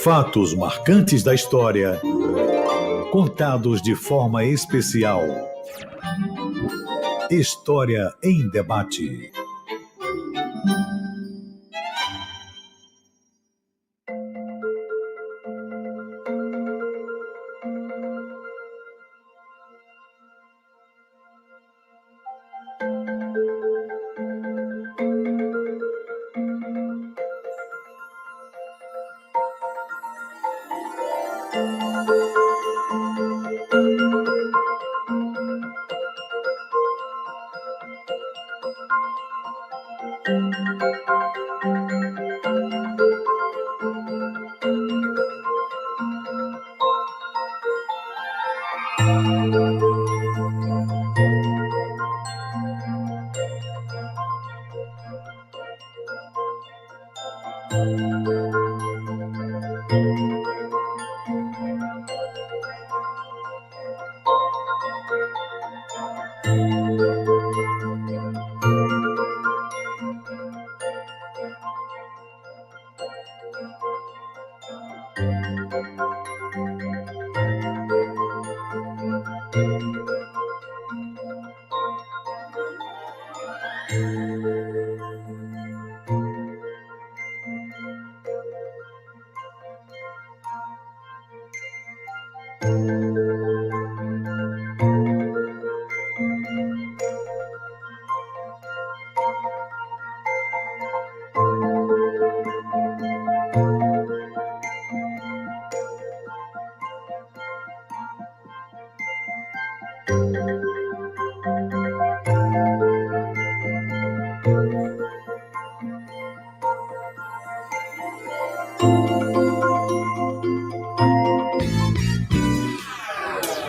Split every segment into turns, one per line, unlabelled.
Fatos marcantes da história, contados de forma especial. História em debate.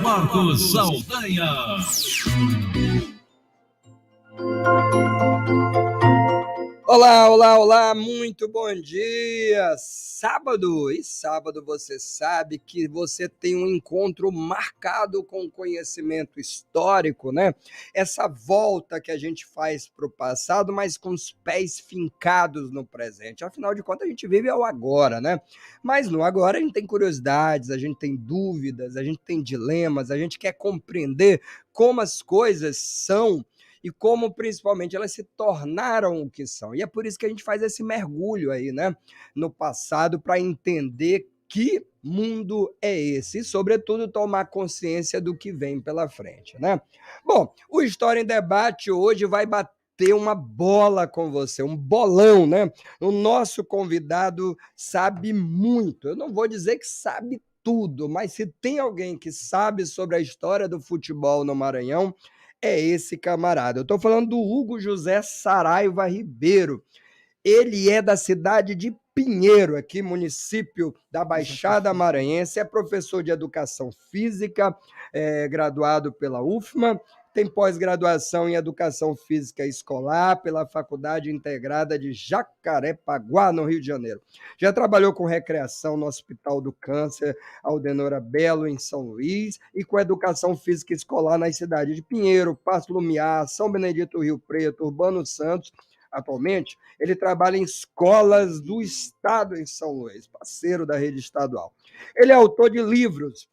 Marcos Saldanha.
Olá, muito bom dia! Sábado, e sábado você sabe que você tem um encontro marcado com o conhecimento histórico, né? Essa volta que a gente faz para o passado, mas com os pés fincados no presente. Afinal de contas, a gente vive ao agora, né? Mas no agora a gente tem curiosidades, a gente tem dúvidas, a gente tem dilemas, a gente quer compreender como as coisas são e como principalmente elas se tornaram o que são. E é por isso que a gente faz esse mergulho aí, né, no passado, para entender que mundo é esse e, sobretudo, tomar consciência do que vem pela frente, né? Bom, o História em Debate hoje vai bater uma bola com você, um bolão, né? O nosso convidado sabe muito. Eu não vou dizer que sabe tudo, mas se tem alguém que sabe sobre a história do futebol no Maranhão, é esse camarada. Eu estou falando do Hugo José Saraiva Ribeiro. Ele é da cidade de Pinheiro, aqui, município da Baixada Maranhense, é professor de Educação Física, graduado pela UFMA, tem pós-graduação em Educação Física Escolar pela Faculdade Integrada de Jacarepaguá, no Rio de Janeiro. Já trabalhou com recreação no Hospital do Câncer, Aldenora Belo, em São Luís, e com Educação Física Escolar nas cidades de Pinheiro, Passo Lumiar, São Benedito Rio Preto, Urbano Santos. Atualmente, ele trabalha em escolas do Estado em São Luís, parceiro da rede estadual. Ele é autor de livros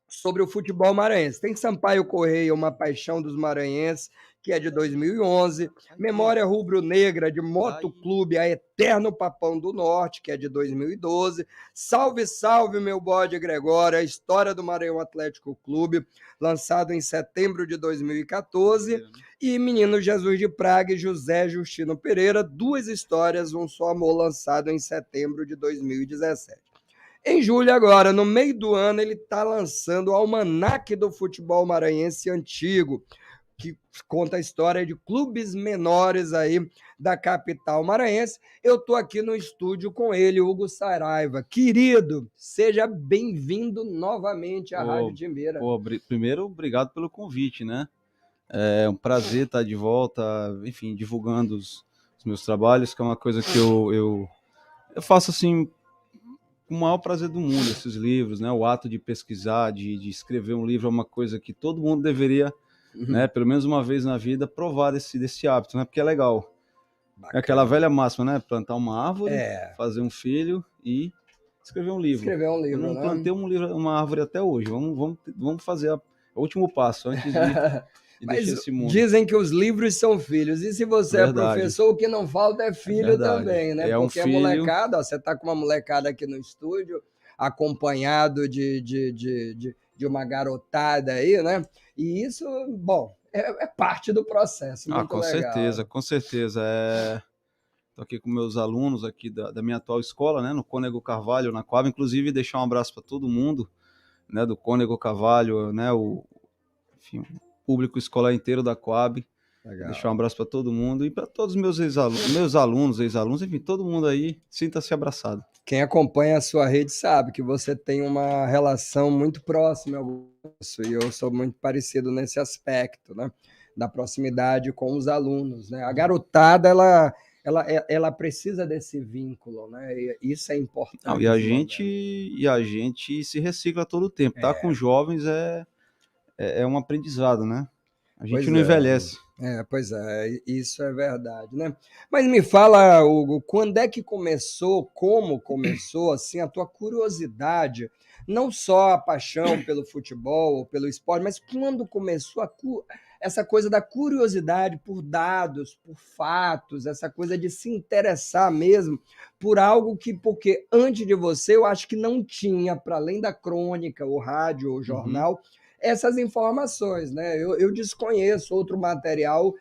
sobre o futebol maranhense. Tem Sampaio Correia, Uma Paixão dos Maranhenses, que é de 2011, Memória Rubro-Negra, de Motoclube, A Eterno Papão do Norte, que é de 2012, Salve, Salve, Meu Bode Gregório, a História do Maranhão Atlético Clube, lançado em setembro de 2014, e Menino Jesus de Praga e José Justino Pereira, Duas Histórias, Um Só Amor, lançado em setembro de 2017. Em julho agora, no meio do ano, ele está lançando o Almanaque do Futebol Maranhense Antigo, que conta a história de clubes menores aí da capital maranhense. Eu estou aqui no estúdio com ele, Hugo Saraiva. Querido, seja bem-vindo novamente à Rádio Timbeira.
Primeiro, obrigado pelo convite, né? É um prazer estar de volta, enfim, divulgando os meus trabalhos, que é uma coisa que eu faço assim com o maior prazer do mundo, esses livros, né? O ato de pesquisar, de escrever um livro é uma coisa que todo mundo deveria, né, pelo menos uma vez na vida, provar desse hábito, né? Porque é legal. É aquela velha máxima, né? Plantar uma árvore,
É,
fazer um filho e escrever um livro.
escrever um
Eu
livro,
não
né?
plantei uma árvore até hoje. Vamos fazer o último passo antes de
Mas
deixar esse mundo.
dizem que os livros são filhos, e se você é
Verdade.
professor, o que não falta é filho
verdade.
também, né?
É um
Porque a
filho-
molecada, ó, você tá com uma molecada aqui no estúdio, acompanhado de uma garotada aí, né? E isso, bom, é parte do processo, muito
com
legal.
certeza, com certeza. Estou aqui com meus alunos aqui da minha atual escola, né? No Cônego Carvalho, na Coab. Inclusive, deixar um abraço para todo mundo, né? Do Cônego Carvalho, né? Enfim, o público escolar inteiro da Coab.
Legal.
Deixar um abraço para todo mundo e para todos os meus alunos, ex-alunos, enfim, todo mundo aí, sinta-se abraçado.
Quem acompanha a sua rede sabe que você tem uma relação muito próxima, Augusto, e eu sou muito parecido nesse aspecto, né? Da proximidade com os alunos, né? A garotada, ela precisa desse vínculo, né? E isso é importante.
Não, e a gente se recicla todo o tempo, tá? Com jovens é um aprendizado, né? A gente não envelhece.
Pois é, isso é verdade, né? Mas me fala, Hugo, quando é que começou, como começou, assim, a tua curiosidade, não só a paixão pelo futebol ou pelo esporte, mas quando começou essa coisa da curiosidade por dados, por fatos, essa coisa de se interessar mesmo por algo porque antes de você eu acho que não tinha, para além da crônica, o rádio, o jornal, essas informações, né? Eu desconheço outro material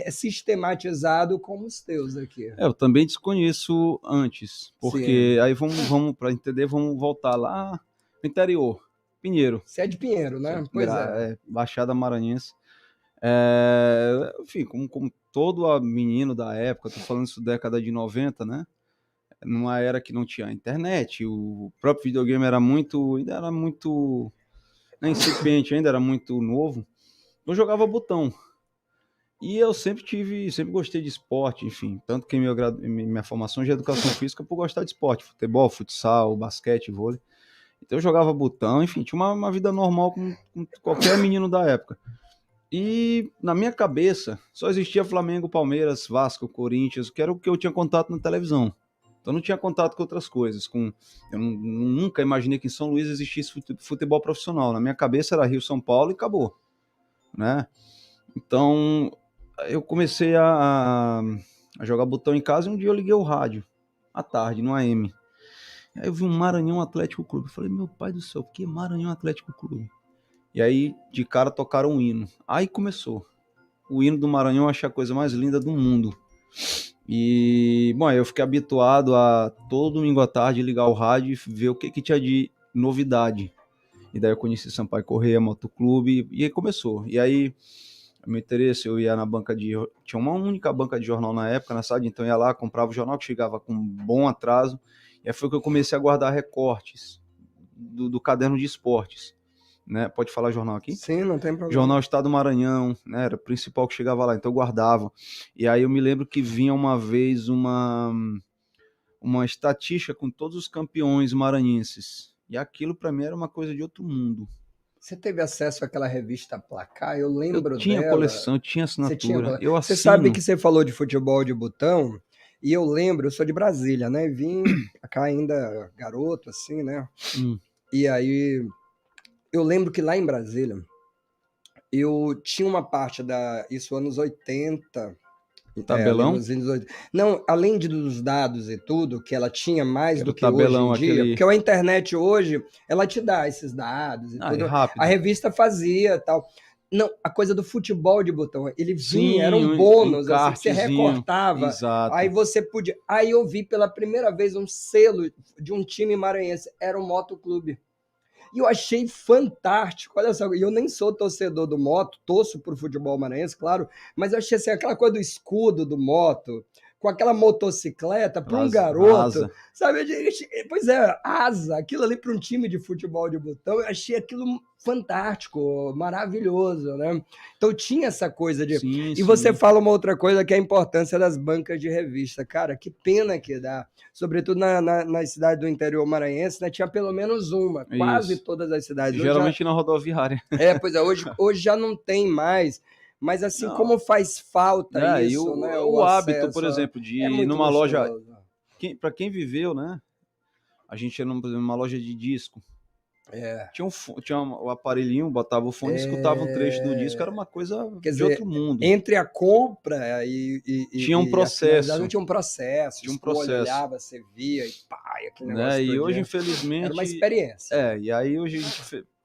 sistematizado como os teus aqui.
Eu também desconheço antes, porque aí vamos para entender, vamos voltar lá no interior, Pinheiro.
Você é de Pinheiro, né? Pois é.
Baixada Maranhense. Enfim, como todo menino da época, tô falando isso década de 90, né? Numa era que não tinha internet, o próprio videogame ainda era muito incipiente, ainda era muito novo. Eu jogava botão. E eu sempre gostei de esporte, enfim. Tanto que minha formação de educação física por gostar de esporte. Futebol, futsal, basquete, vôlei. Então eu jogava botão, enfim, tinha uma vida normal com qualquer menino da época. E na minha cabeça só existia Flamengo, Palmeiras, Vasco, Corinthians, que era o que eu tinha contato na televisão. Então eu não tinha contato com outras coisas. Eu nunca imaginei que em São Luís existisse futebol profissional. Na minha cabeça era Rio, São Paulo e acabou, né? Então eu comecei a jogar botão em casa e um dia eu liguei o rádio, à tarde, no AM. Aí eu vi um Maranhão Atlético Clube. Eu falei, meu pai do céu, que Maranhão Atlético Clube? E aí, de cara, tocaram um hino. Aí começou. O hino do Maranhão eu achei a coisa mais linda do mundo. E, bom, eu fiquei habituado a todo domingo à tarde ligar o rádio e ver o que tinha de novidade. E daí eu conheci Sampaio Corrêa, Motoclube, e aí começou. E aí, meu interesse, eu ia na banca tinha uma única banca de jornal na época, na cidade, então eu ia lá, comprava o jornal que chegava com um bom atraso. E aí foi que eu comecei a guardar recortes do caderno de esportes. Né? Pode falar jornal aqui?
Sim, não tem problema.
Jornal Estado do Maranhão, né? Era o principal que chegava lá, então eu guardava. E aí eu me lembro que vinha uma vez uma estatística com todos os campeões maranhenses. E aquilo para mim era uma coisa de outro mundo.
Você teve acesso àquela revista Placar? Eu lembro dela.
Eu tinha coleção, eu tinha assinatura.
Você sabe que você falou de futebol de botão, e eu lembro, eu sou de Brasília, né? Vim cá ainda garoto, assim, né? E aí eu lembro que lá em Brasília, eu tinha uma parte isso anos 80.
Tabelão?
Não, além dos dados e tudo, que ela tinha mais do que hoje
tabelão,
em dia, porque a internet hoje, ela te dá esses dados e tudo.
Rápido.
A revista fazia tal. Não, a coisa do futebol de botão, ele vinha,
Sim,
era um bônus, assim, que você
cartezinho,
recortava.
exato.
Aí você podia. Aí eu vi pela primeira vez um selo de um time maranhense, era o Motoclube. E eu achei fantástico, olha só, e eu nem sou torcedor do Moto, torço pro futebol maranhense, claro, mas eu achei assim, aquela coisa do escudo do Moto, com aquela motocicleta para um garoto,
asa.
Sabe? Pois é, asa, aquilo ali para um time de futebol de botão, eu achei aquilo fantástico, maravilhoso, né? Então tinha essa coisa de...
Sim,
e você fala uma outra coisa, que é a importância das bancas de revista. Cara, que pena que dá. Sobretudo nas cidades do interior maranhense, né? Tinha pelo menos uma, quase todas as cidades.
Geralmente na rodoviária.
Pois é, hoje já não tem mais, Mas assim,
Não.
como faz falta
E
isso,
o,
né?
o hábito,
acesso
por exemplo, de
é
ir
muito
numa loja.
gostoso.
Para quem viveu, né? A gente ia numa loja de disco.
É.
Tinha o aparelhinho, botava o fone e escutava um trecho do disco, era uma coisa
Quer
de
dizer,
outro mundo.
entre a compra
Tinha um
e a finalização,
processo.
tinha um processo.
Tinha um
Escolha,
processo.
olhava, você via e pá, e aquele
Né?
negócio
E hoje,
todinho.
infelizmente.
Era uma experiência.
E aí hoje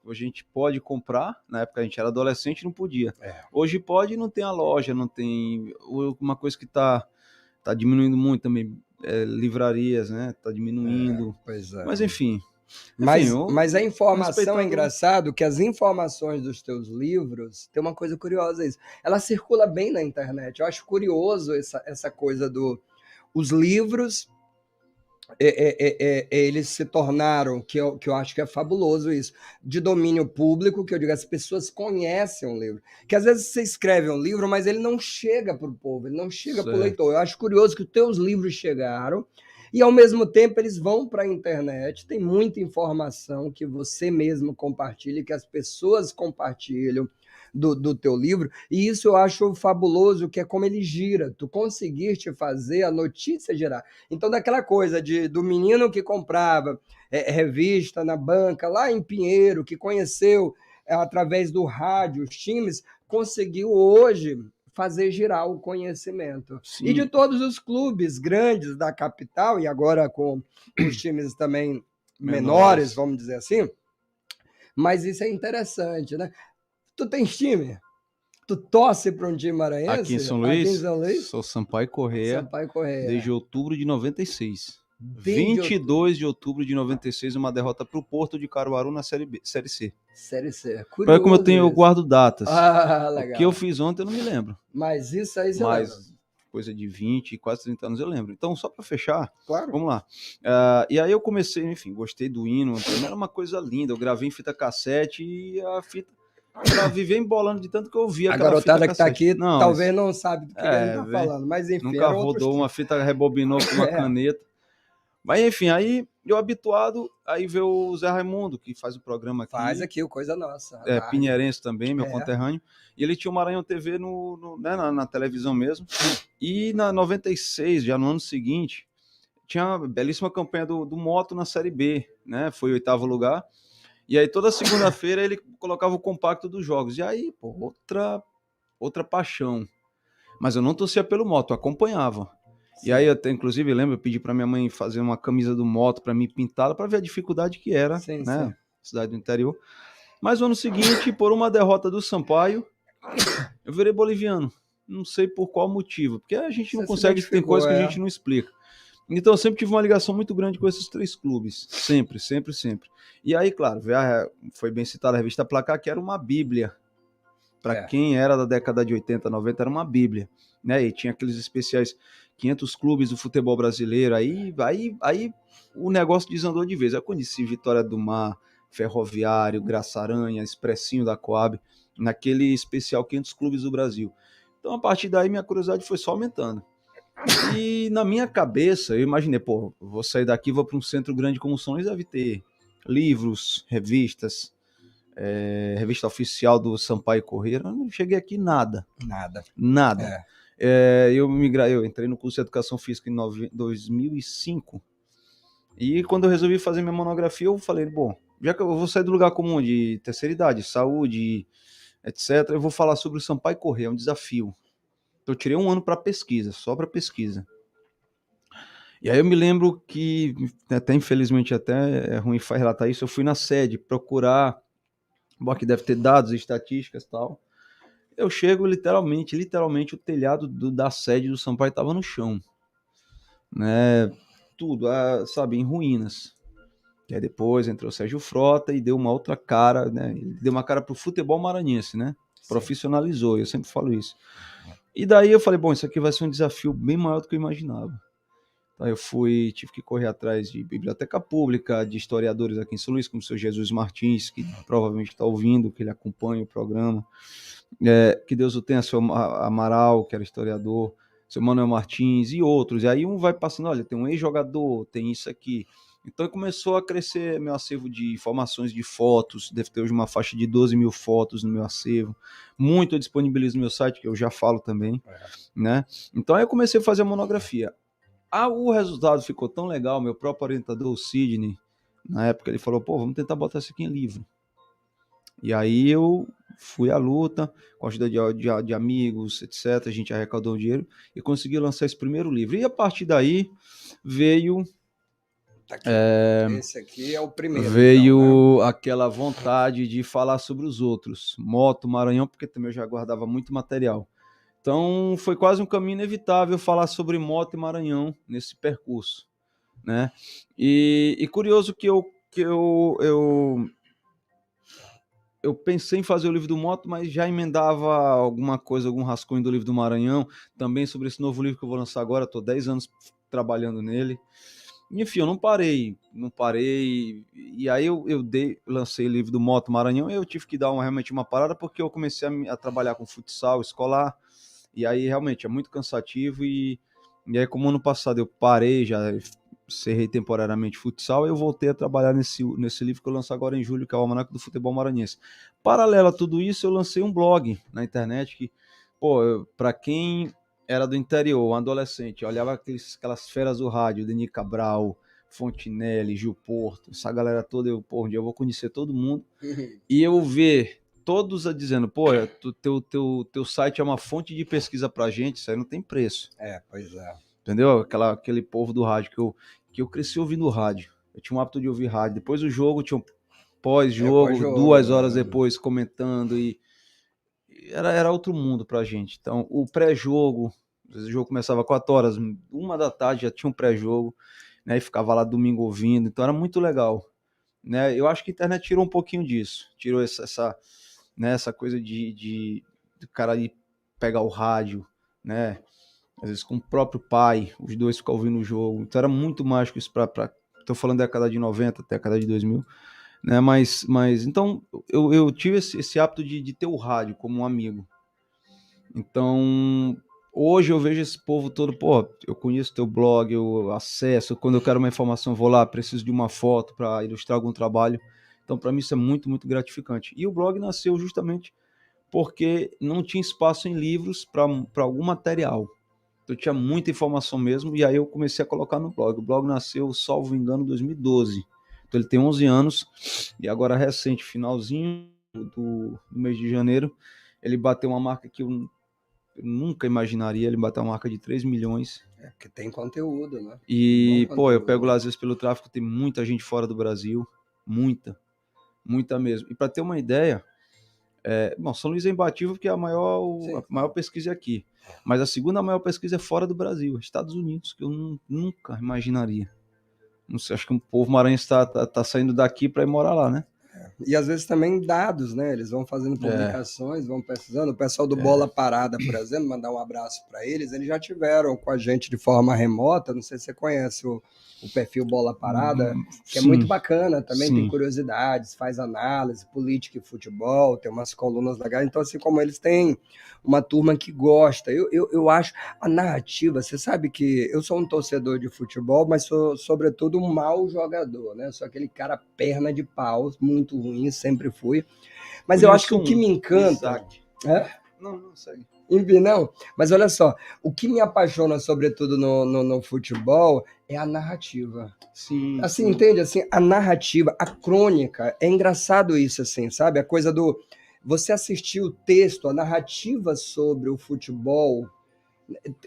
a gente pode comprar. Na época a gente era adolescente e não podia. Hoje pode e não tem a loja, não tem. Uma coisa que tá diminuindo muito também, livrarias, né? Tá diminuindo.
Pois é.
Mas enfim.
Mas a informação
respeitando...
é engraçado que as informações dos teus livros, tem uma coisa curiosa isso, ela circula bem na internet. Eu acho curioso essa coisa os livros, eles se tornaram, que eu acho que é fabuloso isso, de domínio público, que eu digo, as pessoas conhecem o livro. Que às vezes você escreve um livro, mas ele não chega para o povo, ele não chega para o leitor. Eu acho curioso que os teus livros chegaram, e ao mesmo tempo eles vão para a internet, tem muita informação que você mesmo compartilha, que as pessoas compartilham do teu livro, e isso eu acho fabuloso, que é como ele gira, tu conseguiste fazer a notícia girar. Então, daquela coisa do menino que comprava revista na banca, lá em Pinheiro, que conheceu através do rádio os times, conseguiu hoje fazer girar o conhecimento.
Sim.
E de todos os clubes grandes da capital, e agora com os times também menores, vamos dizer assim, mas isso é interessante, né? Tu tens time? Tu torce para um time maranhense?
Aqui em São Luís? Sou Sampaio Corrêa. Desde outubro de 96. 22 de outubro de 96, uma derrota para o Porto de Caruaru na Série C.
Série C.
Olha como eu guardo datas.
Legal.
O que eu fiz ontem eu não me lembro.
Mas isso aí você lembra.
Coisa de 20, quase 30 anos eu lembro. Então, só para fechar,
claro.
Vamos lá. E aí eu comecei, enfim, gostei do hino. Era uma coisa linda. Eu gravei em fita cassete e a fita... Pra viver embolando de tanto que eu ouvia aquela fita cassete. A garotada que tá aqui
talvez não sabe do que a gente tá falando, mas enfim.
Nunca rodou uma fita, rebobinou com uma caneta. Mas enfim, aí eu habituado, aí veio o Zé Raimundo, que faz o programa aqui.
Faz aqui o Coisa Nossa.
Pinheirense também, meu conterrâneo. E ele tinha o Maranhão TV na televisão mesmo. E na 96, já no ano seguinte, tinha uma belíssima campanha do Moto na Série B, né? Foi o 8º lugar. E aí toda segunda-feira ele colocava o compacto dos jogos. E aí, pô, outra paixão. Mas eu não torcia pelo Moto, eu acompanhava. Sim. E aí eu inclusive lembro, eu pedi para minha mãe fazer uma camisa do Moto para mim pintá-la, para ver a dificuldade que era,
sim,
né?
Sim.
Cidade do interior. Mas no ano seguinte, por uma derrota do Sampaio, eu virei boliviano. Não sei por qual motivo, porque a gente não consegue, tem coisa que a gente não explica. Então eu sempre tive uma ligação muito grande com esses 3 clubes, sempre. E aí, claro, foi bem citada a revista Placar, que era uma bíblia. Para quem era da década de 80, 90, era uma bíblia. Né? E tinha aqueles especiais 500 clubes do futebol brasileiro. Aí o negócio desandou de vez. Eu conheci Vitória do Mar, Ferroviário, Graça Aranha, Expressinho da Coab, naquele especial 500 clubes do Brasil. Então, a partir daí, minha curiosidade foi só aumentando. E na minha cabeça, eu imaginei, pô, vou sair daqui, vou para um centro grande como São Luís, deve ter livros, revistas, revista oficial do Sampaio Corrêa. Eu não cheguei aqui nada. Eu entrei no curso de Educação Física em 2005, e quando eu resolvi fazer minha monografia, eu falei, bom, já que eu vou sair do lugar comum de terceira idade, saúde, etc., eu vou falar sobre o Sampaio Corrêa, é um desafio. Eu tirei 1 ano para pesquisa, só para pesquisa. E aí eu me lembro que, até infelizmente até é ruim relatar isso, eu fui na sede procurar, bom, que deve ter dados, estatísticas e tal. Eu chego literalmente o telhado da sede do Sampaio estava no chão. Né? Tudo, sabe, em ruínas. E aí depois entrou o Sérgio Frota e deu uma outra cara, né? Ele deu uma cara pro futebol maranhense, né? Profissionalizou, eu sempre falo isso. E daí eu falei, bom, isso aqui vai ser um desafio bem maior do que eu imaginava. Então eu tive que correr atrás de biblioteca pública, de historiadores aqui em São Luís, como o seu Jesus Martins, que provavelmente está ouvindo, que ele acompanha o programa. Que Deus o tenha, seu Amaral, que era historiador, seu Manuel Martins e outros. E aí um vai passando, olha, tem um ex-jogador, tem isso aqui. Então começou a crescer meu acervo de informações de fotos, deve ter hoje uma faixa de 12 mil fotos no meu acervo. Muito eu disponibilizo no meu site, que eu já falo também, né? Então aí eu comecei a fazer a monografia. O resultado ficou tão legal, meu próprio orientador, o Sidney, na época ele falou, pô, vamos tentar botar isso aqui em livro. E aí eu fui à luta, com a ajuda de amigos, etc. A gente arrecadou o dinheiro e consegui lançar esse primeiro livro. E a partir daí veio...
Tá aqui. Esse aqui é o primeiro.
Veio
então, né?
aquela vontade de falar sobre os outros. Moto, Maranhão, porque também eu já guardava muito material. Então foi quase um caminho inevitável falar sobre moto e Maranhão nesse percurso, né? E curioso que eu pensei em fazer o livro do Moto, mas já emendava alguma coisa, algum rascunho do livro do Maranhão, também sobre esse novo livro que eu vou lançar agora, estou 10 anos trabalhando nele. Enfim, eu não parei, e aí eu lancei o livro do Moto Maranhão, e eu tive que dar realmente uma parada, porque eu comecei a trabalhar com futsal escolar, e aí realmente é muito cansativo, e aí como ano passado eu parei, já encerrei temporariamente futsal, eu voltei a trabalhar nesse livro que eu lanço agora em julho, que é o Almanaque do Futebol Maranhense. Paralelo a tudo isso, eu lancei um blog na internet que, pô, para quem era do interior, um adolescente, olhava aquelas feras do rádio, Denis Cabral, Fontinelli, Gil Porto, essa galera toda, um dia eu vou conhecer todo mundo, e eu ver todos dizendo, pô, teu site é uma fonte de pesquisa pra gente, isso aí não tem preço.
Pois é.
Entendeu? Aquele povo do rádio que eu cresci ouvindo rádio. Eu tinha um hábito de ouvir rádio. Depois do jogo, tinha um pós-jogo, 2 horas depois comentando, e era outro mundo pra gente. Então, o pré-jogo, às vezes o jogo começava 4 horas, 1 da tarde já tinha um pré-jogo, né? E ficava lá domingo ouvindo, então era muito legal, né? Eu acho que a internet tirou um pouquinho disso, tirou essa coisa de cara ir pegar o rádio, né? Às vezes com o próprio pai, os dois ficam ouvindo o jogo. Então era muito mágico isso tô falando da década de 90, até a década de 2000, né? Mas então eu tive esse hábito de ter o rádio como um amigo. Então hoje eu vejo esse povo todo, pô, eu conheço teu blog, eu acesso, quando eu quero uma informação vou lá, preciso de uma foto para ilustrar algum trabalho. Então para mim isso é muito, muito gratificante. E o blog nasceu justamente porque não tinha espaço em livros para algum material. Eu tinha muita informação mesmo, e aí eu comecei a colocar no blog. O blog nasceu, salvo engano, em 2012. Então ele tem 11 anos, e agora recente, finalzinho do mês de janeiro, ele bateu uma marca que eu nunca imaginaria, ele bateu uma marca de 3 milhões.
Porque tem conteúdo, né?
E, pô, eu pego lá às vezes pelo tráfego, tem muita gente fora do Brasil, muita mesmo. E para ter uma ideia, bom, São Luís é imbatível porque a maior pesquisa é aqui. Mas a segunda maior pesquisa é fora do Brasil, Estados Unidos, que eu nunca imaginaria. Não sei, acho que o povo maranhense tá saindo daqui para ir morar lá, né?
E às vezes também dados, né? Eles vão fazendo publicações, vão pesquisando. O pessoal do Bola Parada, por exemplo, mandar um abraço para eles. Eles já tiveram com a gente de forma remota. Não sei se você conhece o perfil Bola Parada, que é muito bacana também. Sim. Tem curiosidades, faz análise, política e futebol, tem umas colunas legais. Então, assim como eles têm uma turma que gosta. Eu acho a narrativa, você sabe que eu sou um torcedor de futebol, mas sou, sobretudo, um mau jogador, né? Sou aquele cara perna de pau, muito ruim, sempre fui. Mas eu acho que o que me encanta...
Não sei.
Enfim, não. Mas olha só, o que me apaixona, sobretudo, no futebol é a narrativa.
Sim.
Assim, sim. Entende? Assim, a narrativa, a crônica, é engraçado isso, assim, sabe? A coisa do... Você assistir o texto, a narrativa sobre o futebol,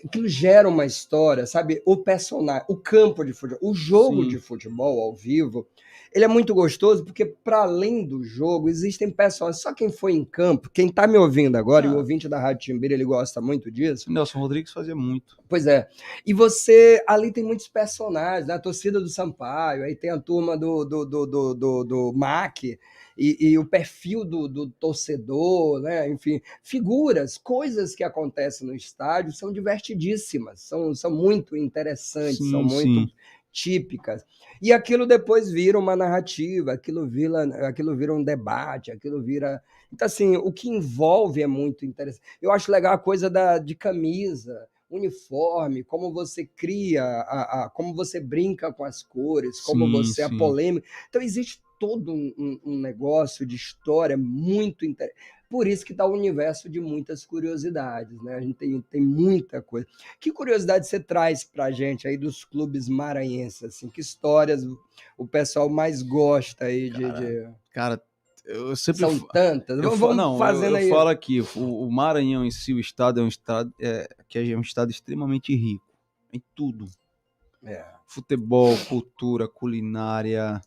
aquilo gera uma história, sabe? O personagem, o campo de futebol, o jogo de futebol ao vivo, ele é muito gostoso porque, para além do jogo, existem personagens. Só quem foi em campo, quem tá me ouvindo agora, e o ouvinte da Rádio Timbira, ele gosta muito disso.
O Nelson Rodrigues fazia muito.
Pois é. E você, ali tem muitos personagens, né? A torcida do Sampaio, aí tem a turma do MAC, e o perfil do torcedor, né? Enfim, figuras, coisas que acontecem no estádio são divertidíssimas, são muito interessantes, são muito típicas. E aquilo depois vira uma narrativa, aquilo vira um debate, aquilo vira... Então, assim, o que envolve é muito interessante. Eu acho legal a coisa de camisa, uniforme, como você cria, como você brinca com as cores, como você, a
sim.
polêmica. Então, existe todo um negócio de história muito interessante. Por isso que está o universo de muitas curiosidades, né? A gente tem muita coisa. Que curiosidade você traz para a gente aí dos clubes maranhenses? Assim? Que histórias o pessoal mais gosta aí
Cara, eu sempre
São tantas. Vamos fazendo
eu
aí.
falo aqui, o Maranhão em si, o estado é um estado que é um estado extremamente rico em tudo. Futebol, cultura, culinária.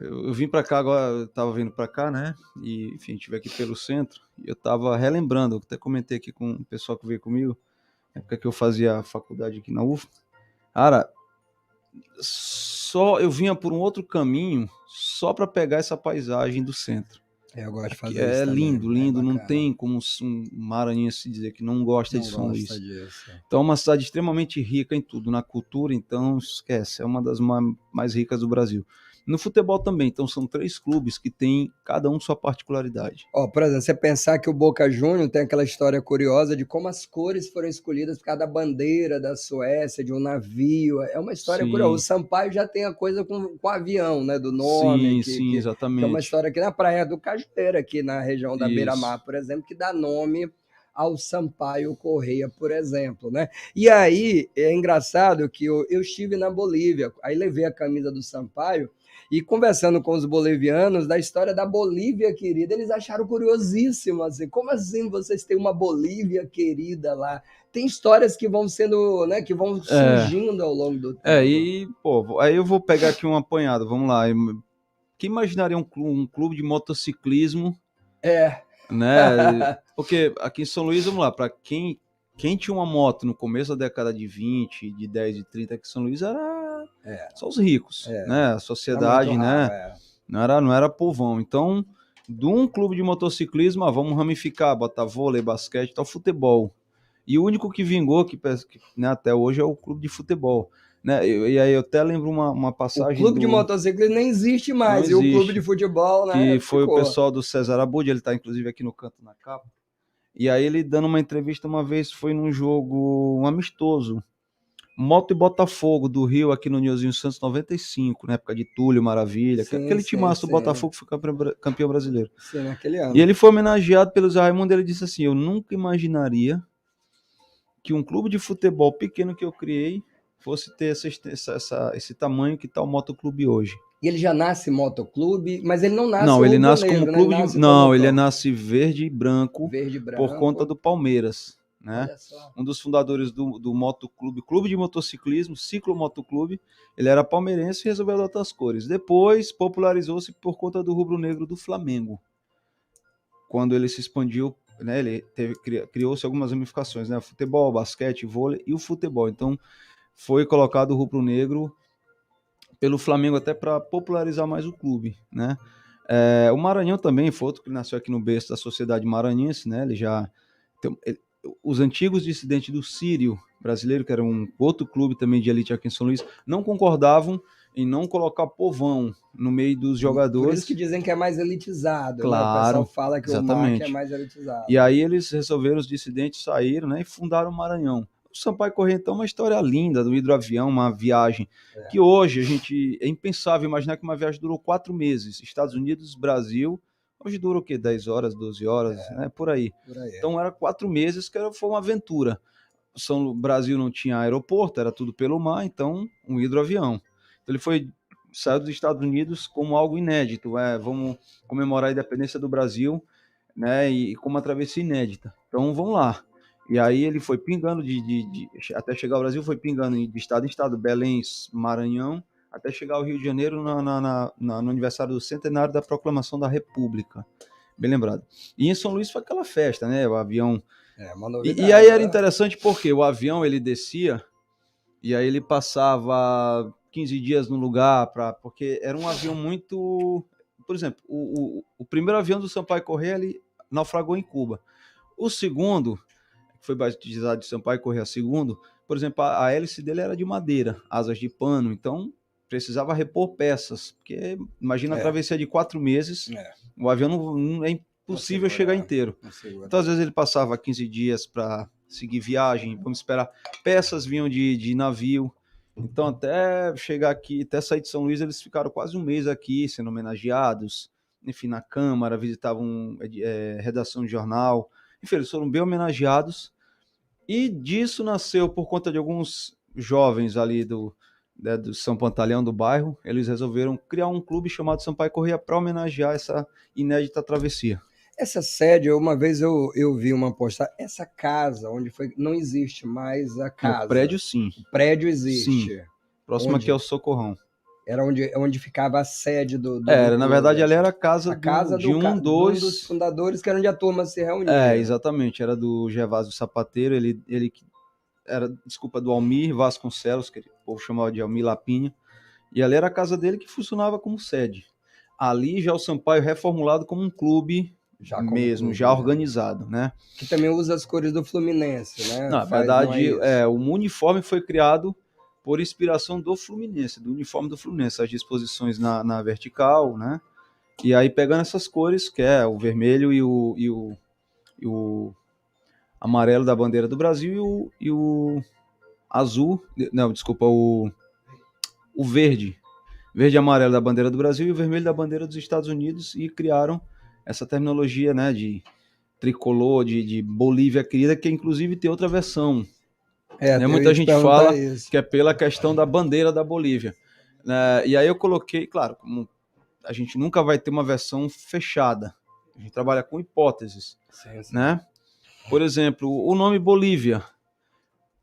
Eu vim para cá agora, eu tava vindo para cá, né? E, enfim, estive aqui pelo centro e eu tava relembrando, eu até comentei aqui com o pessoal que veio comigo, na época que eu fazia faculdade aqui na UFA. Cara, só eu vinha por um outro caminho só para pegar essa paisagem do centro.
Eu gosto de fazer
É
isso também.
lindo, lindo, não tem como um maranhense dizer que não gosta de São Luís. Então é uma cidade extremamente rica em tudo, na cultura, então esquece, é uma das mais ricas do Brasil. No futebol também, então são 3 clubes que têm cada um sua particularidade.
Por exemplo, você pensar que o Boca Juniors tem aquela história curiosa de como as cores foram escolhidas por causa da bandeira da Suécia, de um navio. É uma história curiosa. O Sampaio já tem a coisa com avião, né? Do nome.
Sim, exatamente.
Que é uma história aqui na Praia do Cajueiro, aqui na região da Beira-Mar, por exemplo, que dá nome ao Sampaio Correia, por exemplo, né? E aí, é engraçado que eu estive na Bolívia, aí levei a camisa do Sampaio, e conversando com os bolivianos da história da Bolívia querida, eles acharam curiosíssimo, assim, como assim vocês têm uma Bolívia querida lá? Tem histórias que vão sendo, né, que vão surgindo ao longo do tempo.
Aí eu vou pegar aqui um apanhado, vamos lá. Que imaginaria um clube de motociclismo? Né? Porque aqui em São Luís, vamos lá, para quem tinha uma moto no começo da década de 20, de 10, de 30 aqui em São Luís era só os ricos, né? A sociedade, né? Não era povão. Então, de um clube de motociclismo, vamos ramificar, botar vôlei, basquete, tal, futebol. E o único que vingou, né, até hoje, é o clube de futebol. Né? E aí eu até lembro uma passagem.
O clube de motociclismo nem existe mais,
não existe,
e o clube de futebol, né?
Que foi o pessoal do César Abud, ele está inclusive aqui no canto na capa. E aí ele dando uma entrevista uma vez, foi num jogo amistoso, Moto e Botafogo do Rio, aqui no Nilzinho Santos 95, na época de Túlio, Maravilha, aquele timaço do Botafogo que foi campeão brasileiro.
Sim, naquele ano.
E ele foi homenageado pelo Zé Raimundo, ele disse assim: eu nunca imaginaria que um clube de futebol pequeno que eu criei fosse ter esse tamanho que está o Motoclube hoje.
E ele já nasce motoclube, mas ele não nasce
ele nasce
negro,
como clube de... Não, ele nasce verde e branco, por conta do Palmeiras, né? Um dos fundadores do Motoclube, clube de motociclismo, Ciclo Motoclube, ele era palmeirense e resolveu adotar as cores. Depois popularizou-se por conta do rubro-negro do Flamengo. Quando ele se expandiu, né, ele criou-se algumas ramificações, né? Futebol, basquete, vôlei e o futebol. Então foi colocado o rubro-negro pelo Flamengo até para popularizar mais o clube, né? O Maranhão também foi outro que nasceu aqui no berço da sociedade maranhense, né? Os antigos dissidentes do Sírio brasileiro, que era um outro clube também de elite aqui em São Luís, não concordavam em não colocar povão no meio dos jogadores.
Por isso que dizem que é mais elitizado,
claro,
né? O pessoal fala que
exatamente.
O MAC é mais elitizado.
E aí eles resolveram, os dissidentes saíram, né, e fundaram o Maranhão. O Sampaio Corrêa, então, é uma história linda do hidroavião, uma viagem que hoje é impensável imaginar que uma viagem durou 4 meses. Estados Unidos, Brasil, hoje dura o quê? 10 horas, 12 horas, né? Por aí. Então era 4 meses que foi uma aventura. O Brasil não tinha aeroporto, era tudo pelo mar, então um hidroavião. Então ele saiu dos Estados Unidos como algo inédito. Vamos comemorar a independência do Brasil, né? E com uma travessia inédita. Então vamos lá. E aí ele foi pingando até chegar ao Brasil, foi pingando de estado em estado, Belém, Maranhão, até chegar ao Rio de Janeiro no aniversário do centenário da Proclamação da República. Bem lembrado. E em São Luís foi aquela festa, né? O avião...
uma novidade,
e aí era interessante porque o avião ele descia e aí ele passava 15 dias no lugar, porque era um avião muito... Por exemplo, o primeiro avião do Sampaio Corrêa ele naufragou em Cuba. O segundo... foi batizado de Sampaio Corrêa II, por exemplo, a hélice dele era de madeira, asas de pano, então precisava repor peças, porque imagina a travessia de 4 meses, o avião não é impossível chegar inteiro. Então, às vezes, ele passava 15 dias para seguir viagem, vamos esperar. Peças vinham de navio. Então, até chegar aqui, até sair de São Luís, eles ficaram quase um mês aqui, sendo homenageados, enfim, na Câmara, visitavam redação de jornal. Enfim, eles foram bem homenageados. E disso nasceu, por conta de alguns jovens ali do São Pantaleão, do bairro, eles resolveram criar um clube chamado Sampaio Corrêa para homenagear essa inédita travessia.
Essa sede, uma vez eu vi uma postagem, essa casa, onde foi, não existe mais a casa.
O prédio, sim.
O prédio existe.
Sim. Próximo aqui é o Socorrão.
Era onde ficava a sede do
na verdade, ali era a casa
de um dos fundadores, que era onde a turma se reunia.
Exatamente. Era do Gervásio Sapateiro, ele era, do Almir Vasconcelos, que o povo chamava de Almir Lapinha. E ali era a casa dele, que funcionava como sede. Ali já o Sampaio reformulado como um clube, já organizado, né? Que
também usa as cores do Fluminense, né?
Na verdade, o uniforme foi criado por inspiração do Fluminense, do uniforme do Fluminense, as disposições na vertical, né? E aí pegando essas cores, que é o vermelho e o amarelo da bandeira do Brasil e o azul, não, desculpa, o verde e amarelo da bandeira do Brasil e o vermelho da bandeira dos Estados Unidos, e criaram essa terminologia, né, de tricolor, de Bolívia querida, que inclusive tem outra versão. Muita gente fala que é pela questão da bandeira da Bolívia. E aí eu coloquei, claro, como a gente nunca vai ter uma versão fechada, a gente trabalha com hipóteses, sim. Né? Por exemplo, o nome Bolívia,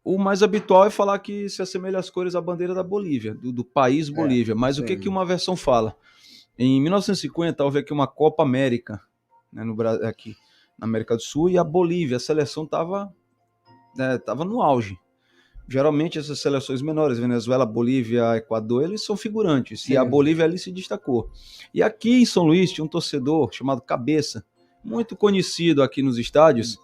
o mais habitual é falar que se assemelha às cores da bandeira da Bolívia, do país Bolívia, mas sim. O que uma versão fala? Em 1950 houve aqui uma Copa América, né, aqui na América do Sul, e a Bolívia, a seleção estava no auge. Geralmente essas seleções menores, Venezuela, Bolívia, Equador, eles são figurantes, sim. E a Bolívia ali se destacou. E aqui em São Luís tinha um torcedor chamado Cabeça, muito conhecido aqui nos estádios.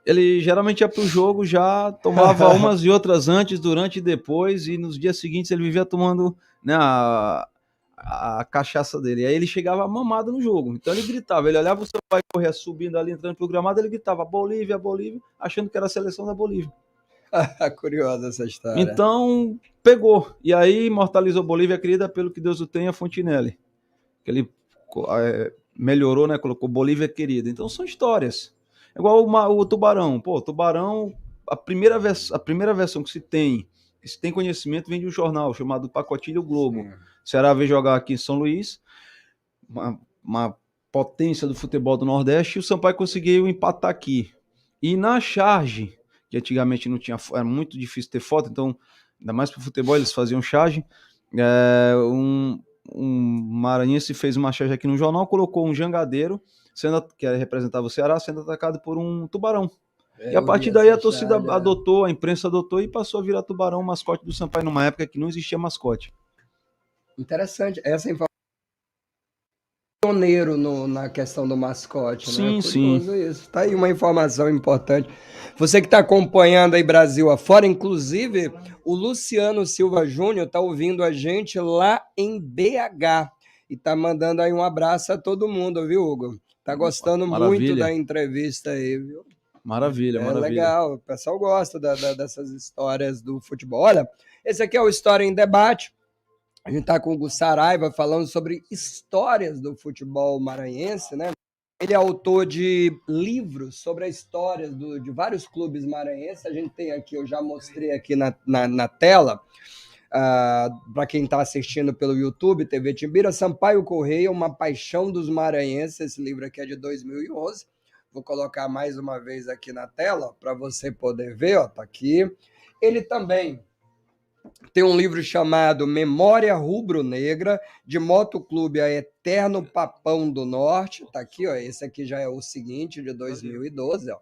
Ele geralmente ia para o jogo, já tomava umas e outras antes, durante e depois, e nos dias seguintes ele vivia tomando, né, a cachaça dele. Aí ele chegava mamado no jogo. Então ele gritava, ele olhava o Sampaio Corrêa subindo ali, entrando pro gramado, ele gritava Bolívia, Bolívia, achando que era a seleção da Bolívia.
Curiosa essa história.
Então, pegou. E aí imortalizou Bolívia querida, pelo que Deus o tenha, Fontinelli. Que ele melhorou, né? Colocou Bolívia querida. Então são histórias. É igual o Tubarão. Pô, o Tubarão, a primeira versão que se tem conhecimento, vem de um jornal chamado Pacotilho Globo. Sim. Ceará veio jogar aqui em São Luís, uma potência do futebol do Nordeste, e o Sampaio conseguiu empatar aqui. E na charge, que antigamente não tinha, era muito difícil ter foto, então, ainda mais para o futebol, eles faziam charge. Um maranhense fez uma charge aqui no jornal, colocou um jangadeiro, que representava o Ceará, sendo atacado por um tubarão. E a partir daí a torcida adotou, a imprensa adotou e passou a virar Tubarão, o mascote do Sampaio, numa época que não existia mascote.
Interessante, essa informação. Pioneiro na questão do mascote,
sim,
né?
Sim.
Isso. Tá aí uma informação importante. Você que está acompanhando aí Brasil afora, inclusive o Luciano Silva Júnior está ouvindo a gente lá em BH e está mandando aí um abraço a todo mundo, viu, Hugo? Tá gostando muito da entrevista aí, viu?
Maravilha, maravilha.
Legal, o pessoal gosta dessas histórias do futebol. Olha, esse aqui é o História em Debate. A gente está com o Hugo Saraiva falando sobre histórias do futebol maranhense, né? Ele é autor de livros sobre as histórias de vários clubes maranhenses. A gente tem aqui, eu já mostrei aqui na tela, para quem está assistindo pelo YouTube, TV Timbira, Sampaio Corrêa, Uma Paixão dos Maranhenses. Esse livro aqui é de 2011. Vou colocar mais uma vez aqui na tela para você poder ver, ó, tá aqui. Ele também tem um livro chamado Memória Rubro-Negra, de Motoclube a Eterno Papão do Norte. Tá aqui, ó. Esse aqui já é o seguinte, de 2012, ó.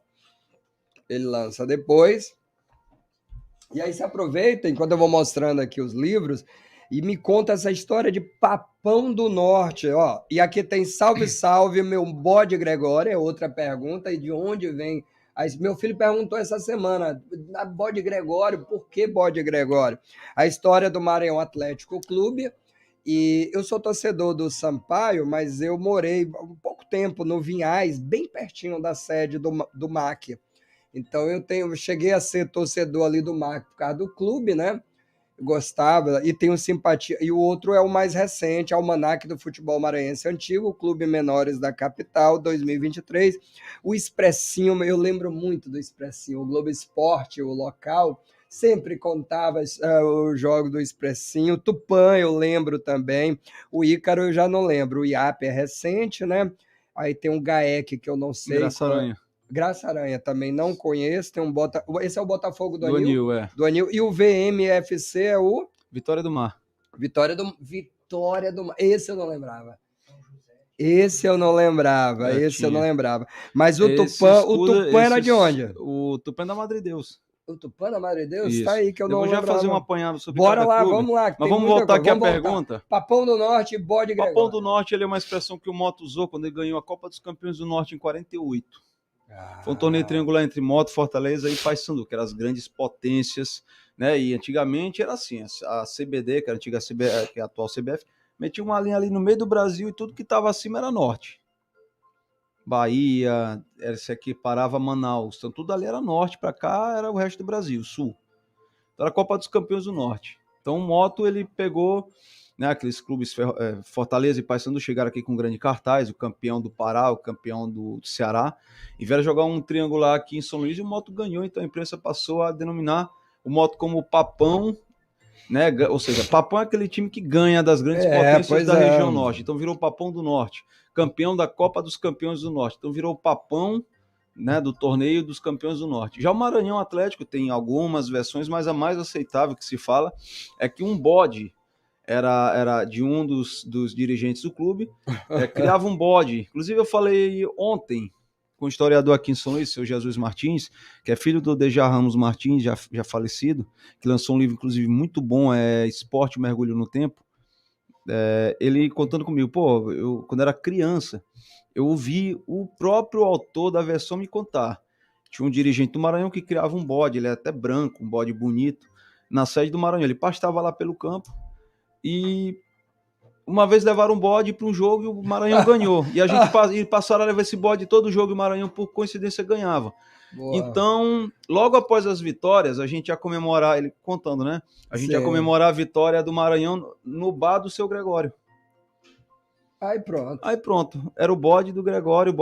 Ele lança depois. E aí você aproveita, enquanto eu vou mostrando aqui os livros, e me conta essa história de Papão do Norte, ó. E aqui tem Salve, Salve, meu bode Gregório, é outra pergunta. E de onde vem? Aí, meu filho perguntou essa semana, bode Gregório, por que bode Gregório? A história do Maranhão Atlético Clube. E eu sou torcedor do Sampaio, mas eu morei um pouco tempo no Vinhais, bem pertinho da sede do MAC. Então eu cheguei a ser torcedor ali do Marco por causa do clube, né? Gostava e tenho simpatia. E o outro é o mais recente, Almanaque do Futebol Maranhense Antigo, Clube Menores da Capital, 2023. O Expressinho, eu lembro muito do Expressinho, o Globo Esporte, o local, sempre contava os jogos do Expressinho. Tupã eu lembro também. O Ícaro eu já não lembro. O IAP é recente, né? Aí tem um GAEC que eu não sei.
Graça Aranha.
Graça Aranha também não conheço. Tem esse é o Botafogo do Anil?
Anil, é.
Do Anil. E o VMFC é o
Vitória do Mar.
Vitória do Mar. Esse eu não lembrava. Esse eu não lembrava. Mas o Tupã era de onde?
O Tupã é da Madre Deus.
O Tupã da Madre Deus?
Isso.
Tá aí que eu não lembrava.
Eu vou já fazer um apanhado sobre
Bora
cada
lá,
clube.
vamos lá.
Mas vamos voltar aqui à pergunta.
Papão do Norte e Bode Gregório.
Papão do Norte, ele é uma expressão que o Moto usou quando ele ganhou a Copa dos Campeões do Norte em 48. Foi um torneio triangular entre Moto, Fortaleza e Paysandu, que eram as grandes potências, né? E antigamente era assim, a CBD, que era a antiga CBF, que é a atual CBF, metia uma linha ali no meio do Brasil e tudo que estava acima era norte. Bahia, esse aqui parava Manaus, então tudo ali era norte, para cá era o resto do Brasil, sul. Então era a Copa dos Campeões do Norte. Então o Moto, ele pegou, né, aqueles clubes Fortaleza e Paysandu chegaram aqui com um grande cartaz, o campeão do Pará, o campeão do Ceará, e vieram jogar um triangular aqui em São Luís e o Moto ganhou, então a imprensa passou a denominar o Moto como Papão, né? Ou seja, Papão é aquele time que ganha das grandes potências da região norte, então virou Papão do Norte, campeão da Copa dos Campeões do Norte, então virou Papão, né, do torneio dos campeões do Norte. Já o Maranhão Atlético tem algumas versões, mas a mais aceitável que se fala é que um bode era de um dos dirigentes do clube, criava um bode. Inclusive eu falei ontem com o historiador aqui em São Luís, seu Jesus Martins, que é filho do Deja Ramos Martins, já falecido, que lançou um livro inclusive muito bom, Esporte e Mergulho no Tempo. Ele contando comigo, eu quando era criança, eu ouvi o próprio autor da versão me contar. Tinha um dirigente do Maranhão que criava um bode, ele é até branco, um bode bonito, na sede do Maranhão. Ele pastava lá pelo campo e uma vez levaram um bode para um jogo e o Maranhão ganhou. E a gente passaram a levar esse bode todo jogo e o Maranhão, por coincidência, ganhava. Boa. Então, logo após as vitórias, a gente ia comemorar, ele contando, né? A gente ia comemorar a vitória do Maranhão no bar do seu Gregório. Aí pronto. Era o bode do Gregório,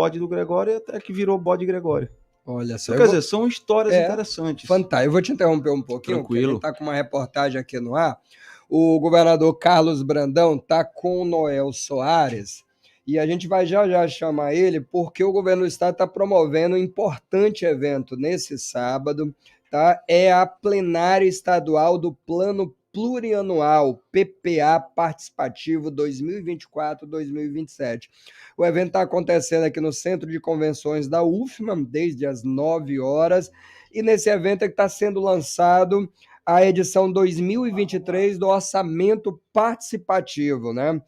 até que virou bode Gregório.
Olha só.
Quer dizer, são histórias interessantes.
Fantástico. Eu vou te interromper um pouquinho,
tranquilo,
porque a gente está com uma reportagem aqui no ar. O governador Carlos Brandão está com o Noel Soares e a gente vai já chamar ele porque o governo do estado está promovendo um importante evento nesse sábado, tá? É a plenária estadual do Plano Plurianual PPA Participativo 2024-2027. O evento está acontecendo aqui no Centro de Convenções da UFMA desde as 9 horas e nesse evento é que está sendo lançado a edição 2023 do Orçamento Participativo, né?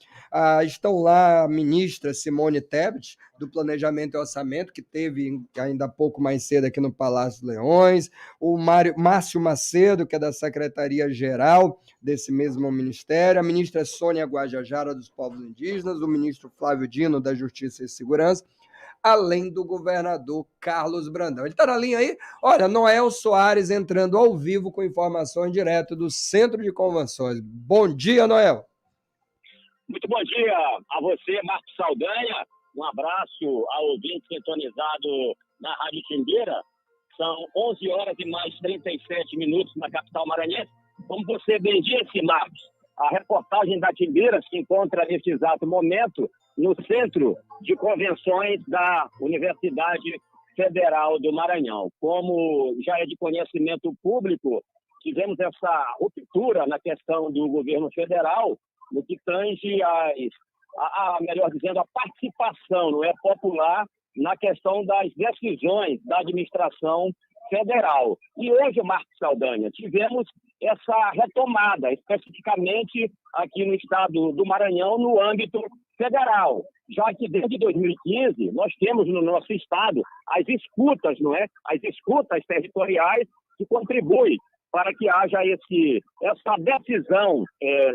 Estão lá a ministra Simone Tebet, do Planejamento e Orçamento, que teve ainda pouco mais cedo aqui no Palácio Leões, o Márcio Macedo, que é da Secretaria-Geral desse mesmo ministério, a ministra Sônia Guajajara, dos Povos Indígenas, o ministro Flávio Dino, da Justiça e Segurança, além do governador Carlos Brandão. Ele está na linha aí? Olha, Noel Soares entrando ao vivo com informações direto do Centro de Convenções. Bom dia, Noel.
Muito bom dia a você, Marcos Saldanha. Um abraço ao ouvinte sintonizado na Rádio Timbeira. São 11 horas e mais 37 minutos na capital maranhense. Como você bem disse, Marcos, a reportagem da Timbeira se encontra nesse exato momento no Centro de Convenções da Universidade Federal do Maranhão. Como já é de conhecimento público, tivemos essa ruptura na questão do governo federal, no que tange melhor dizendo, a participação, não é, popular na questão das decisões da administração federal. E hoje, Marcos Saldanha, tivemos essa retomada, especificamente aqui no estado do Maranhão, no âmbito federal, já que desde 2015 nós temos no nosso estado as escutas, não é? As escutas territoriais que contribuem para que haja essa decisão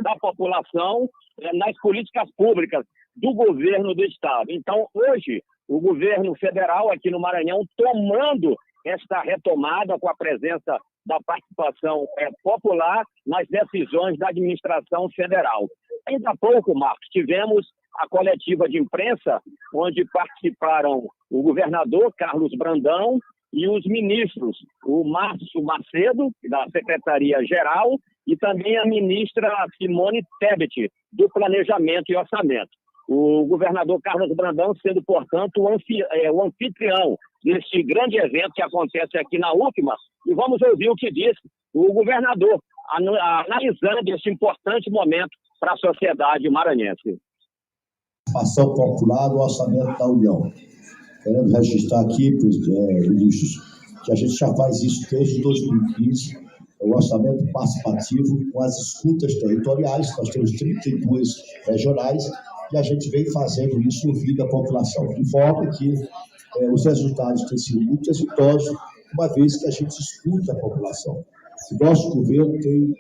da população nas políticas públicas do governo do estado. Então, hoje, o governo federal aqui no Maranhão tomando esta retomada com a presença da participação popular nas decisões da administração federal. Ainda há pouco, Marcos, tivemos a coletiva de imprensa, onde participaram o governador Carlos Brandão e os ministros, o Márcio Macedo, da Secretaria-Geral, e também a ministra Simone Tebet, do Planejamento e Orçamento. O governador Carlos Brandão sendo, portanto, o anfitrião deste grande evento que acontece aqui na UFMA. E vamos ouvir o que disse o governador, analisando este importante momento para a sociedade maranhense.
Participação popular do orçamento da União. Queremos registrar aqui, ministros, que a gente já faz isso desde 2015, o orçamento participativo com as escutas territoriais. Nós temos 32 regionais e a gente vem fazendo isso ouvindo a população, de forma que os resultados têm sido muito exitosos, uma vez que a gente escuta a população. O nosso governo tem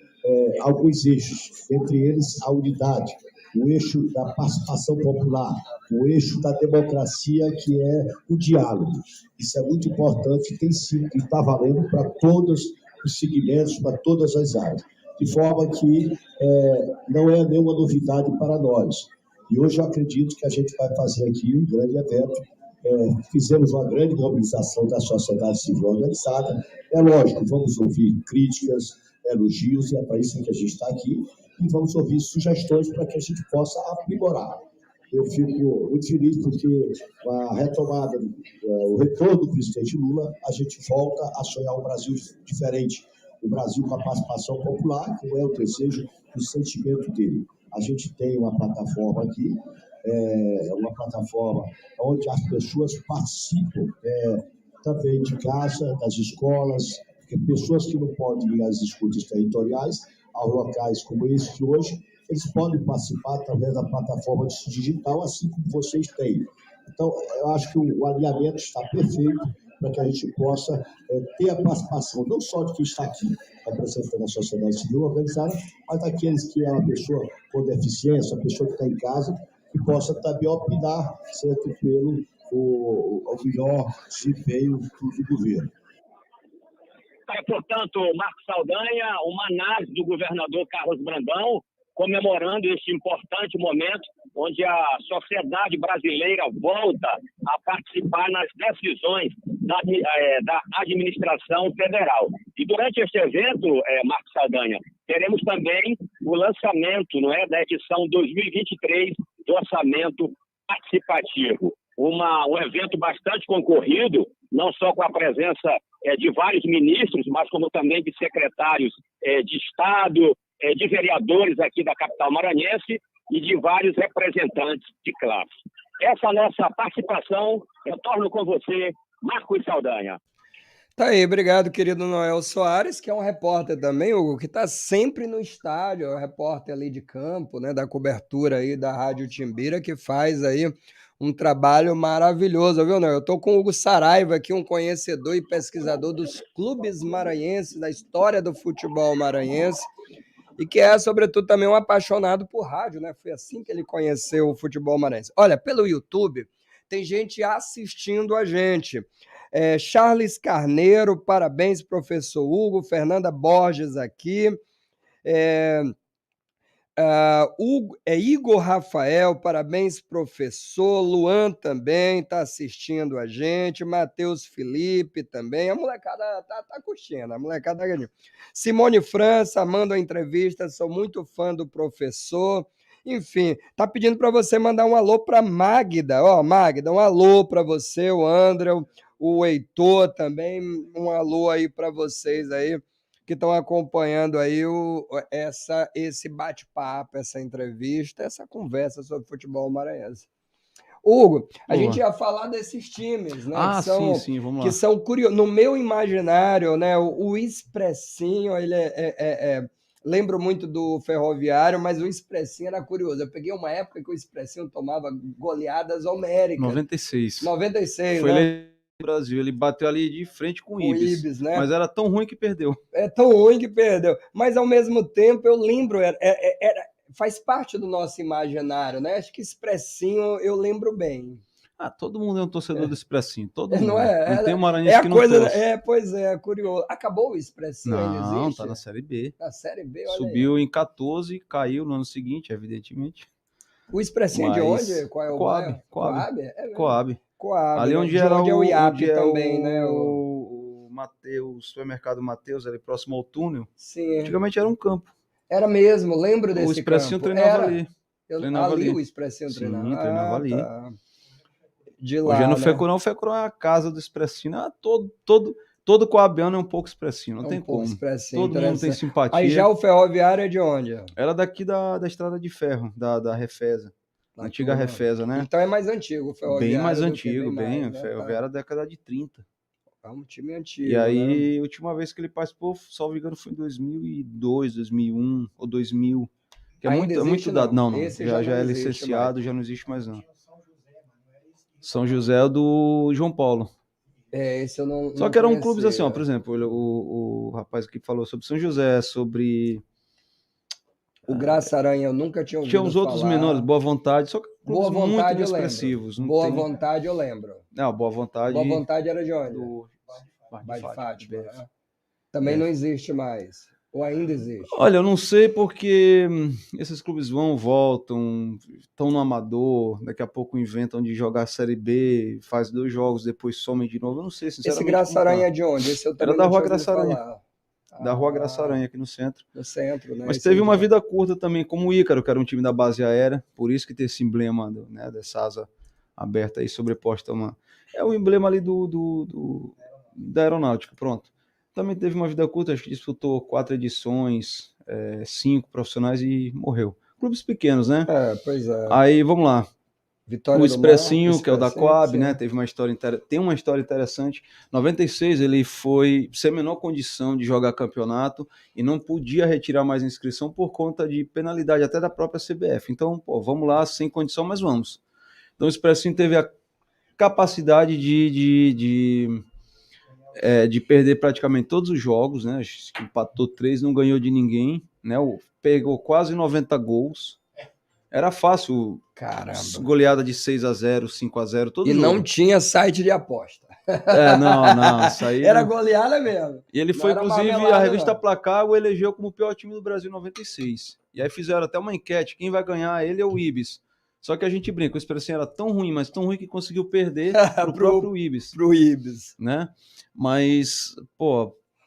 alguns eixos, entre eles a unidade, o eixo da participação popular, o eixo da democracia, que é o diálogo. Isso é muito importante e tem sido, e está valendo para todos os segmentos, para todas as áreas, de forma que não é nenhuma novidade para nós. E hoje eu acredito que a gente vai fazer aqui um grande evento. Fizemos uma grande mobilização da sociedade civil organizada. É lógico, vamos ouvir críticas, elogios, e é para isso que a gente está aqui, e vamos ouvir sugestões para que a gente possa aprimorar. Eu fico muito feliz porque com a retomada, o retorno do presidente Lula, a gente volta a sonhar um Brasil diferente, um Brasil com a participação popular, que é o desejo e o sentimento dele. A gente tem uma plataforma aqui, uma plataforma onde as pessoas participam também de casa, das escolas, porque pessoas que não podem ir às escutas territoriais, aos locais como esse de hoje, eles podem participar através da plataforma digital, assim como vocês têm. Então, eu acho que o alinhamento está perfeito para que a gente possa ter a participação, não só de quem está aqui, representando a sociedade civil organizada, mas daqueles que é uma pessoa com deficiência, a pessoa que está em casa, que possa também opinar, certo, pelo o melhor desempenho do governo.
Portanto, Marcos Saldanha, uma análise do governador Carlos Brandão, comemorando este importante momento onde a sociedade brasileira volta a participar nas decisões da administração federal. E durante este evento, Marcos Saldanha, teremos também o lançamento, da edição 2023 do Orçamento Participativo. Um evento bastante concorrido, não só com a presença de vários ministros, mas como também de secretários de Estado, de vereadores aqui da capital maranhense e de vários representantes de classe. Essa nossa participação, eu torno com você, Marcos Saldanha.
Tá aí, obrigado, querido Noel Soares, que é um repórter também, Hugo, que está sempre no estádio, é um repórter ali de campo, da cobertura aí da Rádio Timbira, que faz aí um trabalho maravilhoso, viu, Noel? Eu estou com o Hugo Saraiva aqui, um conhecedor e pesquisador dos clubes maranhenses, da história do futebol maranhense, e que é, sobretudo, também um apaixonado por rádio, Foi assim que ele conheceu o futebol maranhense. Olha, pelo YouTube, tem gente assistindo a gente. Charles Carneiro, parabéns, professor Hugo. Fernanda Borges aqui. Igor Rafael, parabéns, professor. Luan também está assistindo a gente. Matheus Felipe também. A molecada tá curtindo, a molecada tá ganhando. Simone França, manda uma entrevista, sou muito fã do professor. Enfim, tá pedindo para você mandar um alô para Magda. Magda, um alô para você, o André, o Heitor também, um alô aí para vocês aí que estão acompanhando aí esse bate-papo, essa entrevista, essa conversa sobre futebol maranhense. Hugo, a gente ia falar desses times,
Sim, vamos lá.
Que são curiosos. No meu imaginário, o Expressinho, ele lembro muito do Ferroviário, mas o Expressinho era curioso. Eu peguei uma época que o Expressinho tomava goleadas homéricas.
96.
96,
Foi eleito no Brasil, ele bateu ali de frente com o Ibis, mas era tão ruim que perdeu.
É tão ruim que perdeu. Mas, ao mesmo tempo, eu lembro, faz parte do nosso imaginário, Acho que Expressinho eu lembro bem.
Todo mundo é um torcedor do Expressinho, todo mundo.
Não é?
Não tem um
É
maranhense
a
que não
coisa,
torce.
pois é, curioso. Acabou o Expressinho, ainda
Não,
existe?
tá na Série B.
Na Série B, olha aí.
Subiu em 14, caiu no ano seguinte, evidentemente.
O Expressinho de
Mas
onde? Qual é o
Coab,
bairro?
Coab.
Coab? É mesmo.
Coab.
Coab,
Ali
né?
onde
De
era
onde é o IAP
onde é
também, né?
o Mateus, o supermercado Mateus, ali próximo ao túnel.
Sim,
Antigamente era um campo.
era mesmo, lembro
O
desse
Expressinho
campo.
treinava
Era.
ali. Treinava
Ali
ali.
o Expressinho
Sim,
treinava.
treinava ali.
Tá. De
Hoje é
lá,
no
né?
Fecurão, o Fecurão é a casa do Expressinho. todo coabiano é um pouco Expressinho, não
É um
tem
pouco
como.
Expressinho,
Todo mundo tem
interessante.
simpatia.
Aí já o Ferroviário é de onde?
Era daqui da Estrada de Ferro, da Refesa.
Da
Antiga
turma.
Refesa, né?
Então é mais antigo o Ferroviário.
Bem mais
do que
antigo, bem.
mais, né?
Ferroviário era década de 30.
É um time antigo.
E
né?
aí, a última vez que ele participou, salvo engano, foi em 2002, 2001 ou 2000. Que é
Ainda
muito
existe,
dado. Não.
Esse
Já
não
é
existe
licenciado,
mais.
já não existe mais não. São José é do João Paulo.
Esse eu não.
Só
não
que eram
conhecia.
clubes assim, ó, por exemplo, o rapaz que falou sobre São José, sobre...
O Graça Aranha eu nunca tinha ouvido
Tinha uns outros
falar.
menores, Boa Vontade, só que clubes
Boa Vontade
muito
eu lembro.
inexpressivos. Não
Boa
tem...
Vontade eu lembro.
Não, Boa Vontade...
Boa Vontade era de onde?
do
Bairro de Fátima.
DF.
Né? Também
DF.
não existe mais. Ou ainda existe?
Olha, eu não sei porque esses clubes vão, voltam, estão no amador, daqui a pouco inventam de jogar a Série B, faz 2 jogos, depois somem de novo. Eu não sei, sinceramente.
Esse Graça Aranha é de onde? Esse eu também
Era da
não
Rua
tinha ouvido
Graça Aranha.
falar.
Da Rua Graça Aranha, aqui no centro.
No centro, né?
Mas
Esse
teve
aí
uma
de-
vida curta também, como o Ícaro, que era um time da base aérea, por isso que tem esse emblema, né, dessa asa aberta aí, sobreposta a uma... É o emblema ali da aeronáutica, pronto. Também teve uma vida curta, acho que disputou 4 edições, 5 profissionais e morreu. Clubes pequenos, né?
Pois é.
Aí, vamos lá.
Vitória
O
do
Expressinho,
Mar,
que é o da
Expressinho,
Coab,
sim.
né? Teve uma história tem uma história interessante. Em 96 ele foi sem a menor condição de jogar campeonato e não podia retirar mais inscrição por conta de penalidade até da própria CBF. Então, vamos lá, sem condição, mas vamos. Então o Expressinho teve a capacidade de perder praticamente todos os jogos, né? Acho que empatou 3, não ganhou de ninguém, né? Pegou quase 90 gols. Era fácil.
Caramba.
Goleada de 6-0, 5-0, todo jogo.
não tinha site de aposta.
Não, isso aí
Era
não.
goleada mesmo.
E ele
Não
foi,
era
inclusive,
marmelada,
a revista
não.
Placar o elegeu como o pior time do Brasil em 96. E aí fizeram até uma enquete, quem vai ganhar, ele ou o Ibis. Só que a gente brinca, o Expressinho era tão ruim, mas tão ruim que conseguiu perder pro próprio Ibis.
Pro Ibis.
Né? Mas,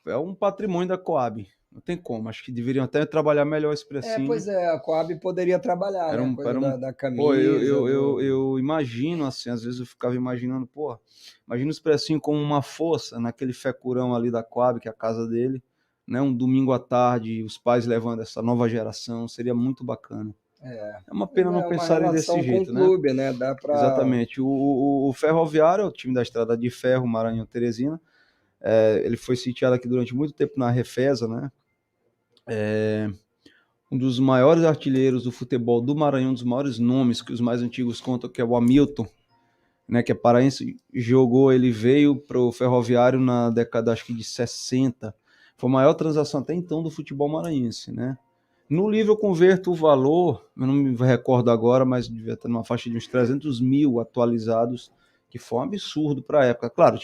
é um patrimônio da Coab. Não tem como, acho que deveriam até trabalhar melhor o Expressinho.
Pois é, a Coab poderia trabalhar,
Era
né?
um-
Coisa
era um-
da camisa.
Pô, eu imagino, assim, às vezes eu ficava imaginando, imagina o Expressinho como uma força naquele fecurão ali da Coab, que é a casa dele, né? Um domingo à tarde, os pais levando essa nova geração, seria muito bacana. É uma pena não pensarem desse jeito,
com
né?
o clube, né? Dá pra...
Exatamente. O Ferroviário, o time da Estrada de Ferro, Maranhão Teresina, ele foi sitiado aqui durante muito tempo na Refesa, né? Um dos maiores artilheiros do futebol do Maranhão, um dos maiores nomes que os mais antigos contam, que é o Hamilton, né, que é paraense, ele veio para o Ferroviário na década, acho que de 60. Foi a maior transação até então do futebol maranhense, né? No livro eu converto o valor, eu não me recordo agora, mas devia estar numa faixa de uns 300 mil atualizados, que foi um absurdo para a época. Claro,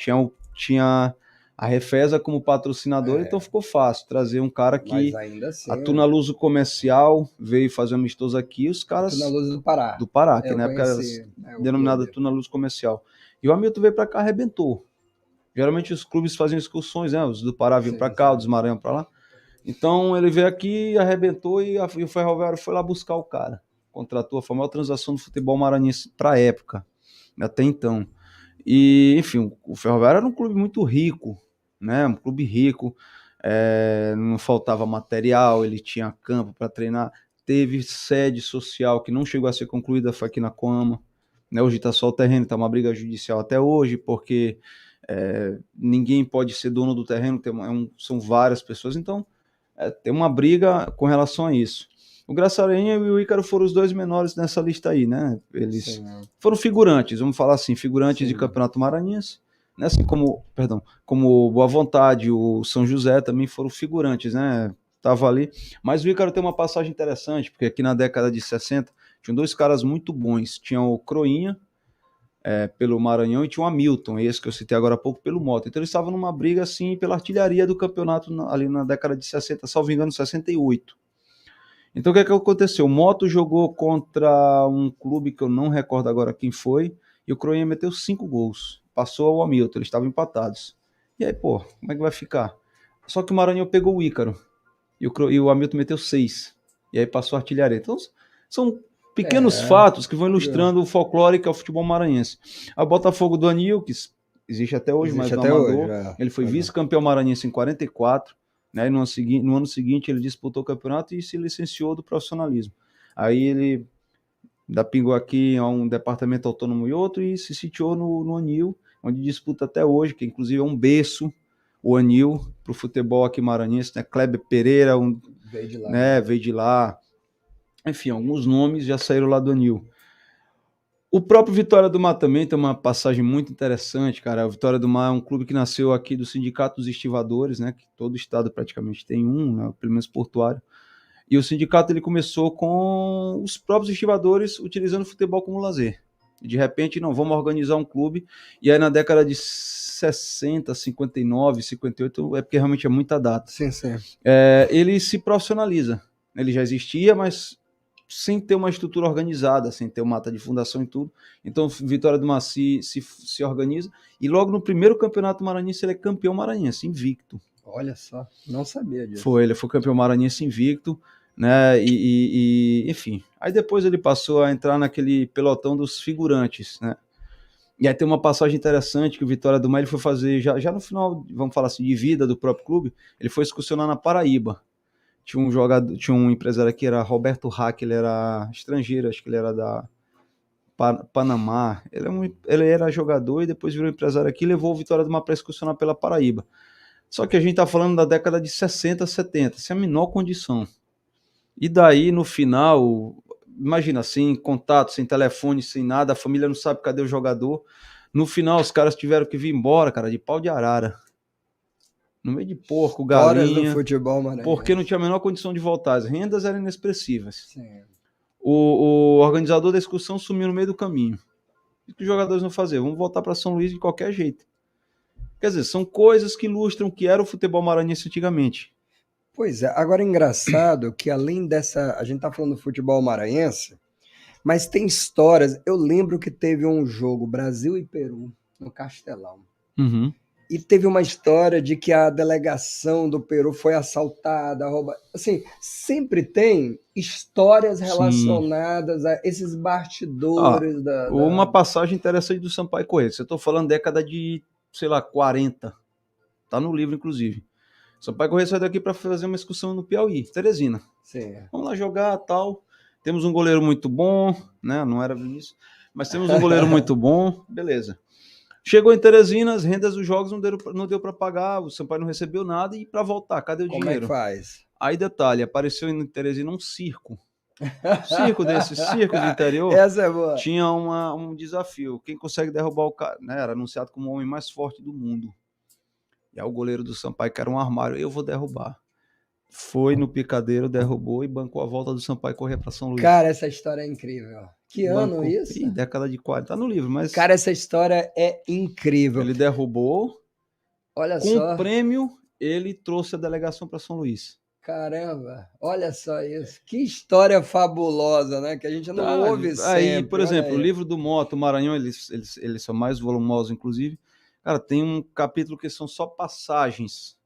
tinha a Refesa como patrocinador, então ficou fácil trazer um cara que
Mas ainda assim...
a Tunaluso Comercial veio fazer um amistoso aqui, os caras...
Tunaluso do Pará.
Do Pará, que
Eu
na época
conheci,
era denominada Tunaluso Comercial. E o Hamilton veio para cá, arrebentou. Geralmente os clubes faziam excursões, né? Os do Pará vinham para cá, os do Maranhão para lá. Então ele veio aqui, arrebentou e o Ferroviário foi lá buscar o cara. Contratou, foi a maior transação do futebol maranhense para a época, até então. E, enfim, o Ferroviário era um clube muito rico, né? Um clube rico, não faltava material, ele tinha campo para treinar, teve sede social que não chegou a ser concluída, foi aqui na Coama, né? Hoje está só o terreno, está uma briga judicial até hoje, porque ninguém pode ser dono do terreno, são várias pessoas, então tem uma briga com relação a isso. O Graçarenha e o Ícaro foram os 2 menores nessa lista aí, né? Eles foram figurantes, vamos falar assim, figurantes de Campeonato Maranhense, né? Assim como Boa Vontade, o São José também foram figurantes, né? Tava ali. Mas o Ícaro tem uma passagem interessante, porque aqui na década de 60 tinham 2 caras muito bons. Tinha o Croinha, pelo Maranhão, e tinha o Hamilton, esse que eu citei agora há pouco, pelo Mota. Então eles estavam numa briga assim pela artilharia do campeonato ali na década de 60, salvo engano, 68. Então o que aconteceu? O Moto jogou contra um clube que eu não recordo agora quem foi, e o Croinha meteu 5 gols. Passou o Hamilton, eles estavam empatados. E aí, pô, como é que vai ficar? Só que o Maranhão pegou o Ícaro, e o Hamilton meteu 6. E aí passou a artilharia. Então são pequenos fatos que vão ilustrando o folclore que é o futebol maranhense. A Botafogo do Anil, que existe até hoje, mas não amador, ele foi vice-campeão maranhense em 44, né? E no ano seguinte ele disputou o campeonato e se licenciou do profissionalismo. Aí ele pingou aqui a um departamento autônomo e outro e se sitiou no Anil, onde disputa até hoje, que inclusive é um berço, o Anil, para o futebol aqui maranhense, né? Kleber Pereira, veio de lá. Enfim, alguns nomes já saíram lá do Anil. O próprio Vitória do Mar também tem uma passagem muito interessante, cara. O Vitória do Mar é um clube que nasceu aqui do Sindicato dos Estivadores, né? Que todo estado praticamente tem um, né? Pelo menos portuário. E o sindicato ele começou com os próprios estivadores utilizando o futebol como lazer. E de repente, não, vamos organizar um clube. E aí na década de 60, 59, 58, é porque realmente é muita data.
Sim.
Ele se profissionaliza. Ele já existia, mas sem ter uma estrutura organizada, sem ter uma ata de fundação e tudo. Então, Vitória do Mar se organiza. E logo no primeiro campeonato maranhense, ele é campeão maranhense, invicto.
Olha só, não sabia disso.
Ele foi campeão maranhense invicto, né? Enfim. Aí depois ele passou a entrar naquele pelotão dos figurantes, né? E aí tem uma passagem interessante que o Vitória do Mar ele foi fazer, já no final, vamos falar assim, de vida do próprio clube, ele foi excursionar na Paraíba. Tinha um empresário aqui, era Roberto Hack, ele era estrangeiro, acho que ele era da Panamá. Ele era jogador e depois virou empresário aqui e levou o Vitória do Mar para excursionar pela Paraíba. Só que a gente tá falando da década de 60, 70, sem a menor condição. E daí, no final, imagina, sem contato, sem telefone, sem nada, a família não sabe cadê o jogador. No final, os caras tiveram que vir embora, cara, de pau de arara. No meio de porco, galinha.
Do futebol, mano.
Porque não tinha a menor condição de voltar. As rendas eram inexpressivas.
Sim.
O organizador da excursão sumiu no meio do caminho. O que os jogadores não faziam? Vamos voltar para São Luís de qualquer jeito. Quer dizer, são coisas que ilustram o que era o futebol maranhense antigamente.
Pois é, agora é engraçado que além dessa, a gente tá falando do futebol maranhense, mas tem histórias. Eu lembro que teve um jogo Brasil e Peru no Castelão.
Uhum.
E teve uma história de que a delegação do Peru foi assaltada, roubada. Assim, sempre tem histórias relacionadas a esses bastidores
Uma passagem interessante do Sampaio Corrêa. Você está falando década de, sei lá, 40. Tá no livro, inclusive. Sampaio Corrêa saiu daqui para fazer uma excursão no Piauí, Teresina.
Sim.
Vamos lá jogar, tal. Temos um goleiro muito bom, né? Não era Vinícius, mas temos um goleiro muito bom. Beleza. Chegou em Teresina, as rendas dos jogos não deu para pagar, o Sampaio não recebeu nada e para voltar, cadê o dinheiro?
Como é que faz?
Aí detalhe, apareceu em Teresina um circo. Circo do interior.
Essa é boa.
Tinha um desafio. Quem consegue derrubar o cara, né? Era anunciado como o homem mais forte do mundo. E aí o goleiro do Sampaio, que era um armário, eu vou derrubar. Foi no picadeiro, derrubou e bancou a volta do Sampaio Corrêa para São Luís.
Cara, essa história é incrível. Que ano isso?
Ih, década de 40, tá no livro, mas...
Cara, essa história é incrível.
Ele derrubou.
Olha
com
só.
o prêmio, ele trouxe a delegação para São Luís.
Caramba, olha só isso. Que história fabulosa, né? Que a gente não ouve sempre.
Aí, por exemplo, o livro do Moto, Maranhão, eles são mais volumosos, inclusive. Cara, tem um capítulo que são só passagens.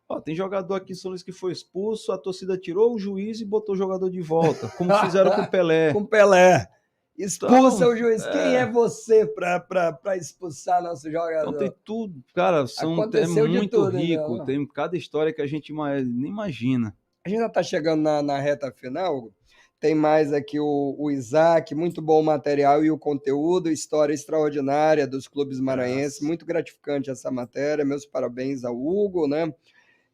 Ó, tem jogador aqui em São Luís que foi expulso, a torcida tirou o juiz e botou o jogador de volta, como fizeram com o Pelé.
Com o Pelé. Expulsa o juiz. Quem é você para expulsar nosso jogador?
Então tem tudo, cara, é muito tudo, rico. Então. Tem cada história que a gente nem imagina.
A gente já está chegando na reta final. Tem mais aqui o Isaac, muito bom material e o conteúdo, história extraordinária dos clubes maranhenses. Muito gratificante essa matéria. Meus parabéns ao Hugo, né?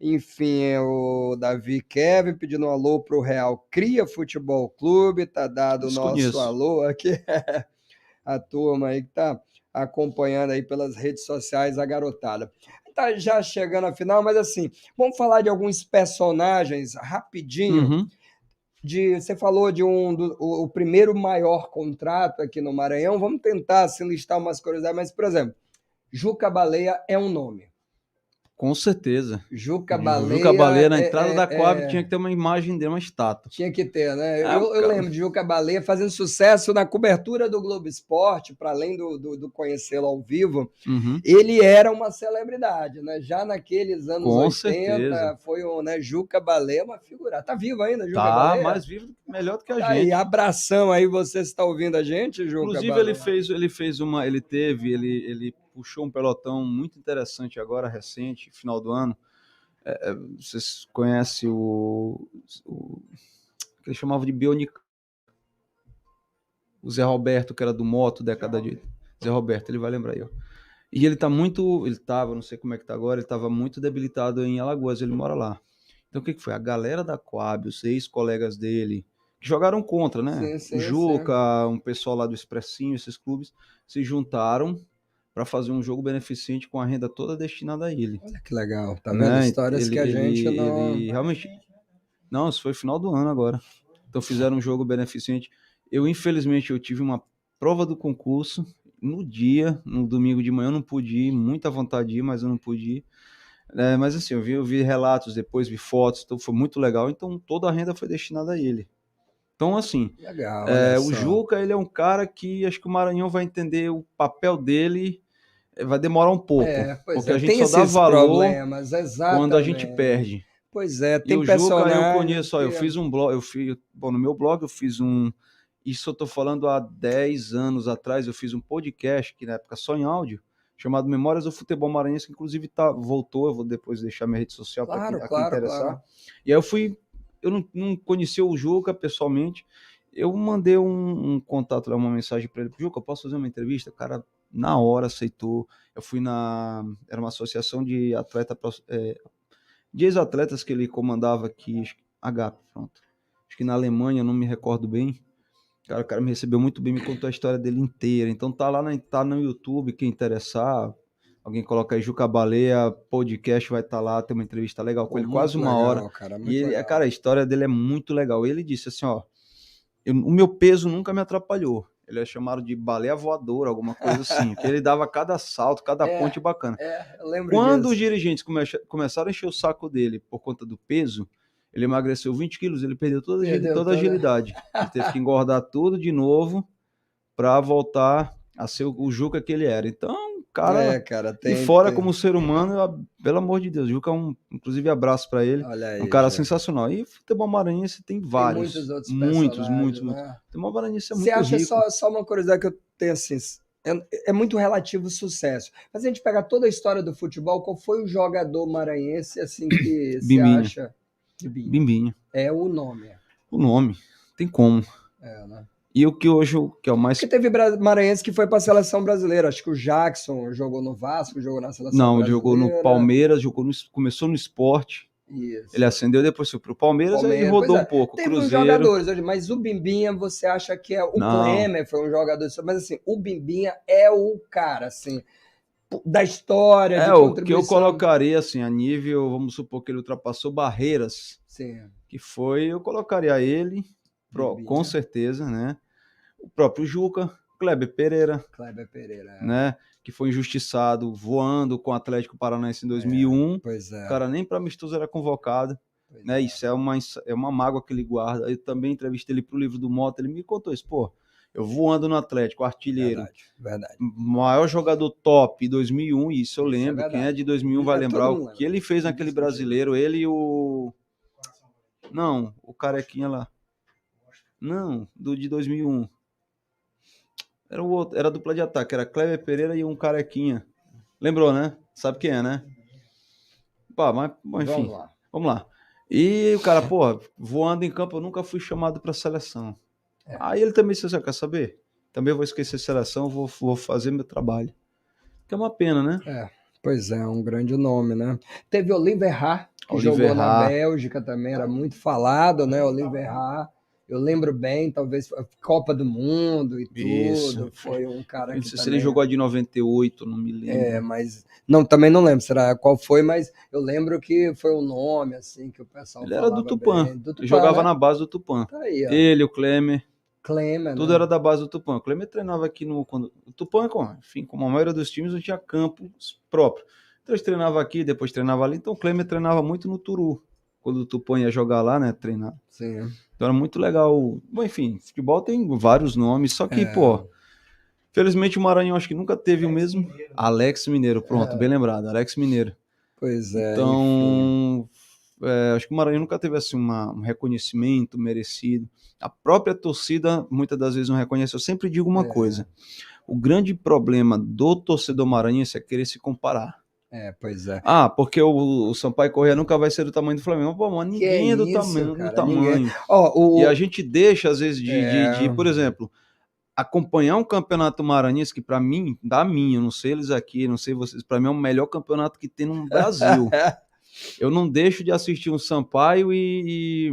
Enfim, o Davi Kevin pedindo um alô para o Real Cria Futebol Clube, tá dado o nosso alô aqui, a turma aí que tá acompanhando aí pelas redes sociais a garotada. Tá já chegando à final, mas assim, vamos falar de alguns personagens rapidinho.
Uhum.
Você falou de o primeiro maior contrato aqui no Maranhão. Vamos tentar assim, listar umas curiosidades, mas, por exemplo, Juca Baleia é um nome.
Com certeza.
Juca
Juca Baleia na
é-
entrada da
é-
Coab
é-
tinha que ter uma imagem dele, uma estátua.
Tinha que ter, né?
É,
Eu
cara.
lembro de Juca Baleia fazendo sucesso na cobertura do Globo Esporte, para além do conhecê-lo ao vivo.
Uhum.
Ele era uma celebridade, né? Já naqueles anos
Com
80,
certeza.
foi né, Juca Baleia, uma figura. Tá vivo ainda, Juca
Tá
Baleia?
mais vivo, melhor do que a
Tá aí,
gente.
abração aí, você está ouvindo a gente, Juca
Inclusive,
Baleia?
ele puxou um pelotão muito interessante agora, recente, final do ano. Vocês conhecem que ele chamava de Bionic, o Zé Roberto, que era do Moto, década de Zé Roberto, ele vai lembrar aí, ó. E ele tava, não sei como é que tá agora, ele tava muito debilitado em Alagoas, ele mora lá. Então o que foi? A galera da Coab, os ex-colegas dele, que jogaram contra, né?
Sim,
O Juca, um pessoal lá do Expressinho, esses clubes, se juntaram para fazer um jogo beneficente com a renda toda destinada a ele.
Olha que legal, tá vendo?
Né?
Histórias que a gente não...
Ele realmente... Não, isso foi final do ano agora. Então fizeram um jogo beneficente. Infelizmente, eu tive uma prova do concurso no dia, no domingo de manhã, eu não pude ir, muita vontade de ir, mas eu não pude ir. Mas assim, eu vi relatos depois, vi fotos, então foi muito legal. Então toda a renda foi destinada a ele. Então, assim,
Legal, olha
o
só.
Juca, ele é um cara que acho que o Maranhão vai entender o papel dele, vai demorar um pouco.
Pois
porque a gente
tem
só dá
esses
valor
problemas,
quando a gente
exatamente.
perde.
Pois é,
E
tem
o Juca
personagens
eu conheço, ó, eu
que-
fiz um blog, no meu blog eu fiz isso eu tô falando há 10 anos atrás, eu fiz um podcast, que na época só em áudio, chamado Memórias do Futebol Maranhense, que inclusive voltou, eu vou depois deixar minha rede social para
Claro,
quem
claro,
interessar.
claro.
E aí eu não conhecia o Juca pessoalmente, eu mandei um contato lá, uma mensagem para ele, Juca, eu posso fazer uma entrevista? O cara na hora aceitou, eu fui era uma associação de de ex-atletas que ele comandava aqui, HP, pronto. Acho que na Alemanha, eu não me recordo bem. Cara, o cara me recebeu muito bem, me contou a história dele inteira. Então tá lá tá no YouTube, quem interessar, alguém coloca aí Juca Baleia, podcast vai estar lá, tem uma entrevista legal com ele, quase uma hora.
Cara,
E ele, cara, a história dele é muito legal. Ele disse assim, ó, o meu peso nunca me atrapalhou. Ele é chamado de baleia voadora, alguma coisa assim. Que ele dava cada salto, cada ponte bacana.
eu lembro
Quando
disso.
os dirigentes começaram a encher o saco dele por conta do peso, ele emagreceu 20 quilos, ele perdeu toda a agilidade. Ele teve que engordar tudo de novo para voltar a ser o Juca que ele era. Então, cara, e fora como ser humano, pelo amor de Deus, Juca, inclusive abraço para ele,
Olha aí,
um cara
gente.
sensacional. E futebol maranhense tem vários,
muitos outros
muitos.
personagens, né?
Futebol maranhense é
Você
muito
acha
rico.
só uma curiosidade que eu tenho assim, é muito relativo o sucesso. Mas a gente pegar toda a história do futebol, qual foi o jogador maranhense assim que você
Bimbinha.
acha?
Bimbinha.
É o nome.
O nome, tem como.
Né?
E o que hoje que é o mais...
Porque teve maranhense que foi para a seleção brasileira. Acho que o Jackson jogou no Vasco, jogou na seleção brasileira.
Jogou no Palmeiras, começou no Sport.
Isso.
Ele ascendeu, depois foi pro Palmeiras, aí ele rodou um pouco.
Teve
Cruzeiro.
uns jogadores hoje, mas o Bimbinha, você acha que é... O Klemer foi um jogador... Mas assim, o Bimbinha é o cara, assim, da história, de
o que eu colocaria, assim, a nível, vamos supor que ele ultrapassou barreiras.
Sim.
Que foi, eu colocaria ele, com certeza, né? O próprio Juca, Kleber Pereira, né? Que foi injustiçado, voando com o Atlético Paranaense em 2001.
Pois é.
O cara nem para amistoso era convocado. Né? Isso é uma mágoa que ele guarda. Eu também entrevistei ele pro livro do Mota, ele me contou isso, pô, eu voando no Atlético, artilheiro,
verdade.
Maior jogador top 2001, isso eu lembro, quem é de 2001 vai lembrar o que ele fez naquele brasileiro, ele e o... Não, o carequinha lá. Não, de 2001. Era o outro, era a dupla de ataque, era Kleber Pereira e um carequinha. Lembrou, né? Sabe quem é, né? Pá, mas, enfim, vamos lá. E o cara, pô, voando em campo, eu nunca fui chamado para seleção. Aí ele também disse assim, quer saber? Também vou esquecer a seleção, vou fazer meu trabalho. Que é uma pena, né?
Pois é, um grande nome, né? Teve Oliver Hart, que jogou na Bélgica também, era muito falado, né? Oliver Hart. Eu lembro bem, talvez foi Copa do Mundo e tudo.
Isso.
Foi um cara
Não
que
sei se
também...
ele jogou a de 98, não me lembro.
mas... Não, também não lembro qual foi, mas eu lembro que foi um nome, assim, que o pessoal
Ele era do
falava
Tupã.
bem. Do Tupã,
Ele jogava
né?
na base do Tupã.
Tá aí, ó.
Ele, o Klemer,
Klemer,
tudo
né?
era da base do Tupã. O Klemer treinava aqui no... O Tupã, enfim, como a maioria dos times, não tinha campos próprios. Então eles treinavam aqui, depois treinava ali. Então o Klemer treinava muito no Turu. Quando o Tupã ia jogar lá, né, treinar.
Sim.
Então era muito legal. Bom, enfim, futebol tem vários nomes, só que, pô, felizmente o Maranhão acho que nunca teve o mesmo. Alex Mineiro, pronto, bem lembrado, Alex Mineiro.
Pois é,
Então, acho que o Maranhão nunca teve assim um reconhecimento merecido. A própria torcida muitas das vezes não reconhece. Eu sempre digo uma coisa: o grande problema do torcedor maranhense é querer se comparar.
Pois é.
Porque o Sampaio Corrêa nunca vai ser do tamanho do Flamengo. Pô, mas ninguém é do tamanho.
Ninguém.
E a gente deixa, às vezes, de, por exemplo, acompanhar um campeonato maranhense que, para mim, eu não sei eles aqui, não sei vocês, para mim é o melhor campeonato que tem no Brasil. Eu não deixo de assistir um Sampaio e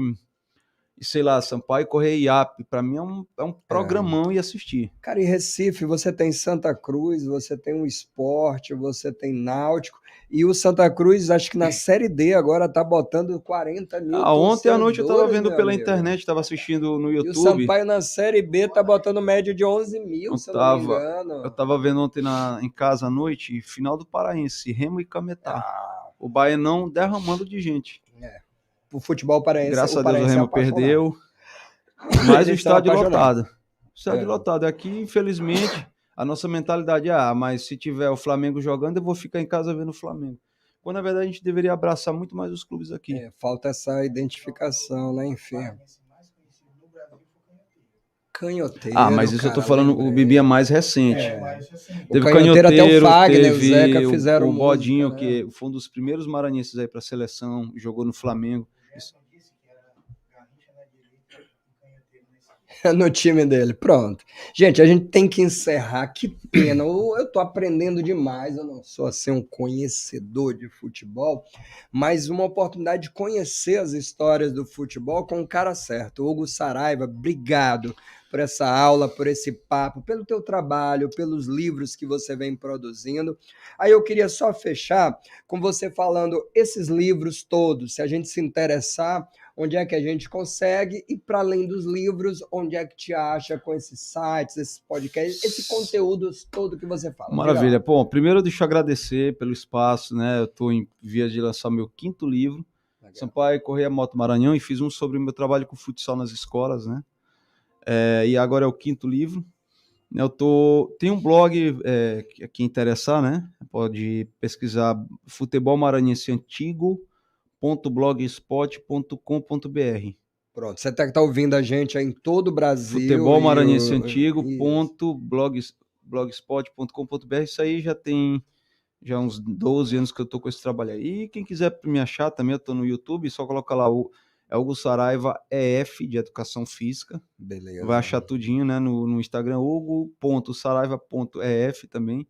sei lá, Sampaio Corrêa e IAP. Para mim é um programão e assistir.
Cara, em Recife você tem Santa Cruz, você tem o Sport, você tem Náutico, e o Santa Cruz, acho que na Série D agora tá botando 40 mil
ontem à noite eu tava vendo pela
amigo.
internet, tava assistindo no YouTube.
E o Sampaio na Série B tá botando média de 11 mil, se eu não me engano.
Eu tava vendo ontem em casa à noite, final do Paraense, Remo e Cametá. O Baianão derramando de gente.
O futebol paraense.
Graças a Deus o Remo perdeu, mas o estádio lotado. O estádio lotado. Aqui, infelizmente, a nossa mentalidade é, mas se tiver o Flamengo jogando, eu vou ficar em casa vendo o Flamengo. Quando, na verdade, a gente deveria abraçar muito mais os clubes aqui.
Falta essa identificação, né? Enfim. Canhoteiro.
Mas isso eu tô falando, o Bibi é mais recente. Teve
o Canhoteiro, até o Fagner,
teve
o Zeca fizeram
o Bodinho,
música, né?
que foi um dos primeiros maranhenses aí pra seleção, jogou no Flamengo.
No time dele, pronto. Gente, a gente tem que encerrar, que pena, eu tô aprendendo demais, eu não sou assim um conhecedor de futebol, mas uma oportunidade de conhecer as histórias do futebol com o cara certo. Hugo Saraiva, obrigado por essa aula, por esse papo, pelo teu trabalho, pelos livros que você vem produzindo. Aí eu queria só fechar com você falando esses livros todos, se a gente se interessar, onde é que a gente consegue, e para além dos livros, onde é que te acha com esses sites, esses podcasts, esse conteúdo todo que você fala.
Maravilha. Bom, primeiro deixa eu agradecer pelo espaço, né? Eu estou em vias de lançar meu 5º livro, Sampaio Corrêa Moto Maranhão, e fiz um sobre o meu trabalho com futsal nas escolas, né? E agora é o 5º livro. Tem um blog, quem interessar, né? Pode pesquisar Futebol Maranhense Antigo, .blogspot.com.br.
Pronto, você tá ouvindo a gente aí em todo o Brasil.
Futebol Maranhense Antigo, .blogspot.com.br. Isso aí já tem uns 12 anos que eu tô com esse trabalho aí. E quem quiser me achar também, eu tô no YouTube, só coloca lá é Hugo Saraiva EF, de Educação Física.
Beleza.
Vai achar tudinho, né? No Instagram, hugo.saraiva.ef também.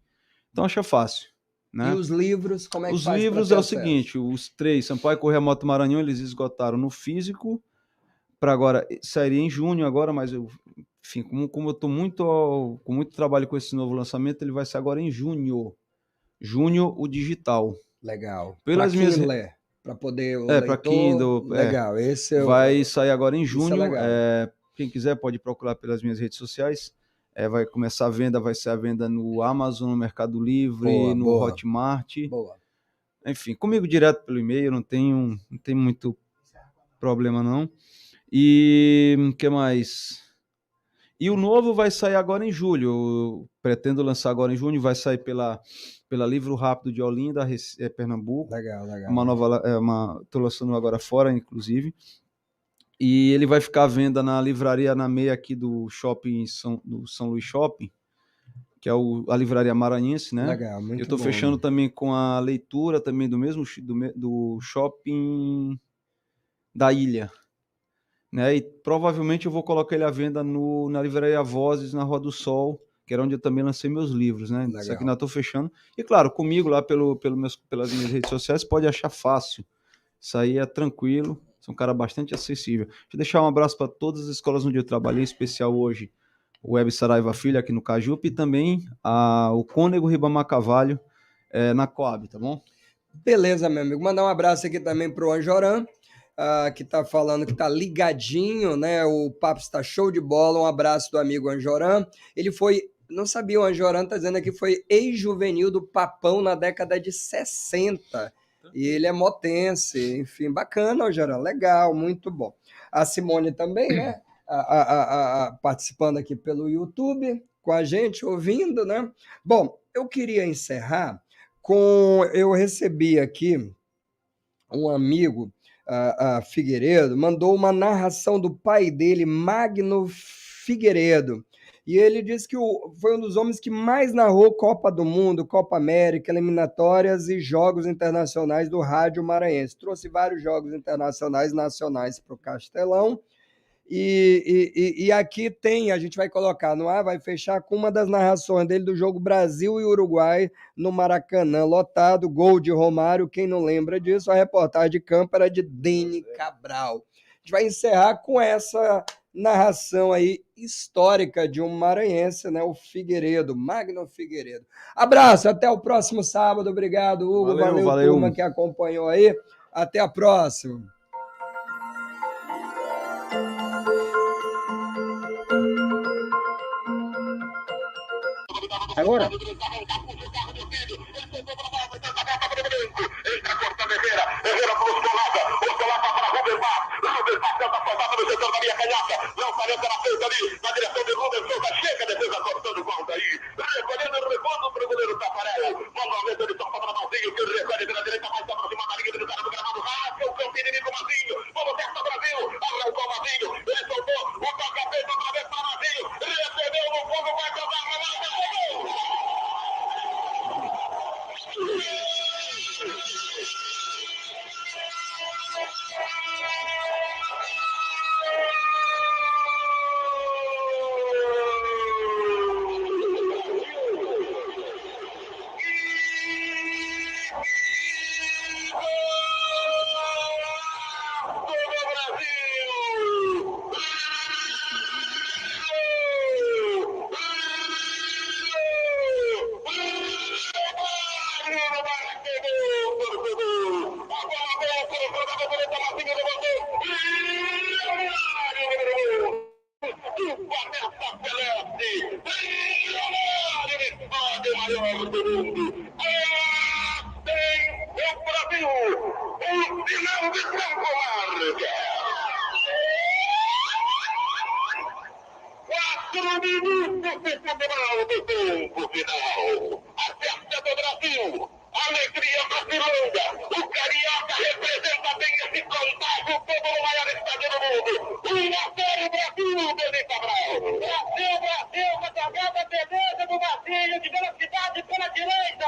Então acha fácil. Né?
E os livros, como é que
os
faz? Os
livros é o seguinte, os 3, Sampaio Corrêa Moto Maranhão, eles esgotaram no físico, para agora, sairia em junho agora, mas enfim, como eu tô com muito trabalho com esse novo lançamento, ele vai ser agora em junho, o digital.
Legal.
Pelas minhas
Kindle, para poder
para Kindle,
legal, esse
vai sair agora em junho,
é
quem quiser pode procurar pelas minhas redes sociais. Vai começar a venda, vai ser a venda no Amazon, no Mercado Livre, no Hotmart.
Boa.
Enfim, comigo direto pelo e-mail, não tem muito problema não. E o que mais? E o novo vai sair agora em julho. Eu pretendo lançar agora em junho, vai sair pela Livro Rápido de Olinda, Pernambuco.
Legal.
Uma nova, tô lançando agora fora, inclusive. E ele vai ficar à venda na livraria na meia aqui do shopping, do São Luís Shopping, que é a livraria maranhense, né?
Legal, muito bom.
Eu tô fechando também com a leitura também do shopping da Ilha, né? E provavelmente eu vou colocar ele à venda na livraria Vozes, na Rua do Sol, que era onde eu também lancei meus livros, né? Legal. Isso aqui ainda tô fechando. E claro, comigo lá pelas minhas redes sociais pode achar fácil. Isso aí é tranquilo. Sou um cara bastante acessível. Deixa eu deixar um abraço para todas as escolas onde eu trabalhei, em especial hoje o Web Saraiva Filho, aqui no Cajupe, e também o Cônego Ribamar Carvalho, na Coab, tá bom?
Beleza, meu amigo. Mandar um abraço aqui também pro Anjoran, que tá falando que tá ligadinho, né? O papo está show de bola. Um abraço do amigo Anjoran. Ele foi, não sabia, o Anjoran tá dizendo aqui, foi ex-juvenil do Papão na década de 60. E ele é motense. Enfim, bacana, Anjoran. Legal, muito bom. A Simone também, né? Participando aqui pelo YouTube com a gente, ouvindo, né? Bom, eu queria encerrar eu recebi aqui um amigo, Figueiredo, mandou uma narração do pai dele, Magno Figueiredo, e ele disse que foi um dos homens que mais narrou Copa do Mundo, Copa América, eliminatórias e jogos internacionais do rádio maranhense. Trouxe vários jogos internacionais, nacionais para o Castelão. E aqui a gente vai colocar no ar, vai fechar com uma das narrações dele do jogo Brasil e Uruguai no Maracanã, lotado, gol de Romário, quem não lembra disso, a reportagem de campo era de Dene Cabral. A gente vai encerrar com essa narração aí histórica de um maranhense, né, o Figueiredo, Magno Figueiredo. Abraço, até o próximo sábado, obrigado, Hugo, valeu. Turma que acompanhou aí, até a próxima.
Agora. Alegria Brasilândia, o Carioca representa bem esse contato como o maior estádio do mundo. 1-0 Brasil, Dene Cabral. Brasil, uma jogada beleza do Marcinho de velocidade pela direita.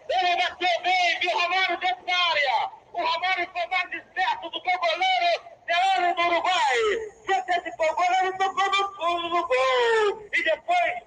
Ele bateu bem, viu o Romário dentro da área. O Romário foi mais esperto do que o goleiro Leandro do Uruguai. Se antecipou o goleiro, tocou no fundo do gol. E depois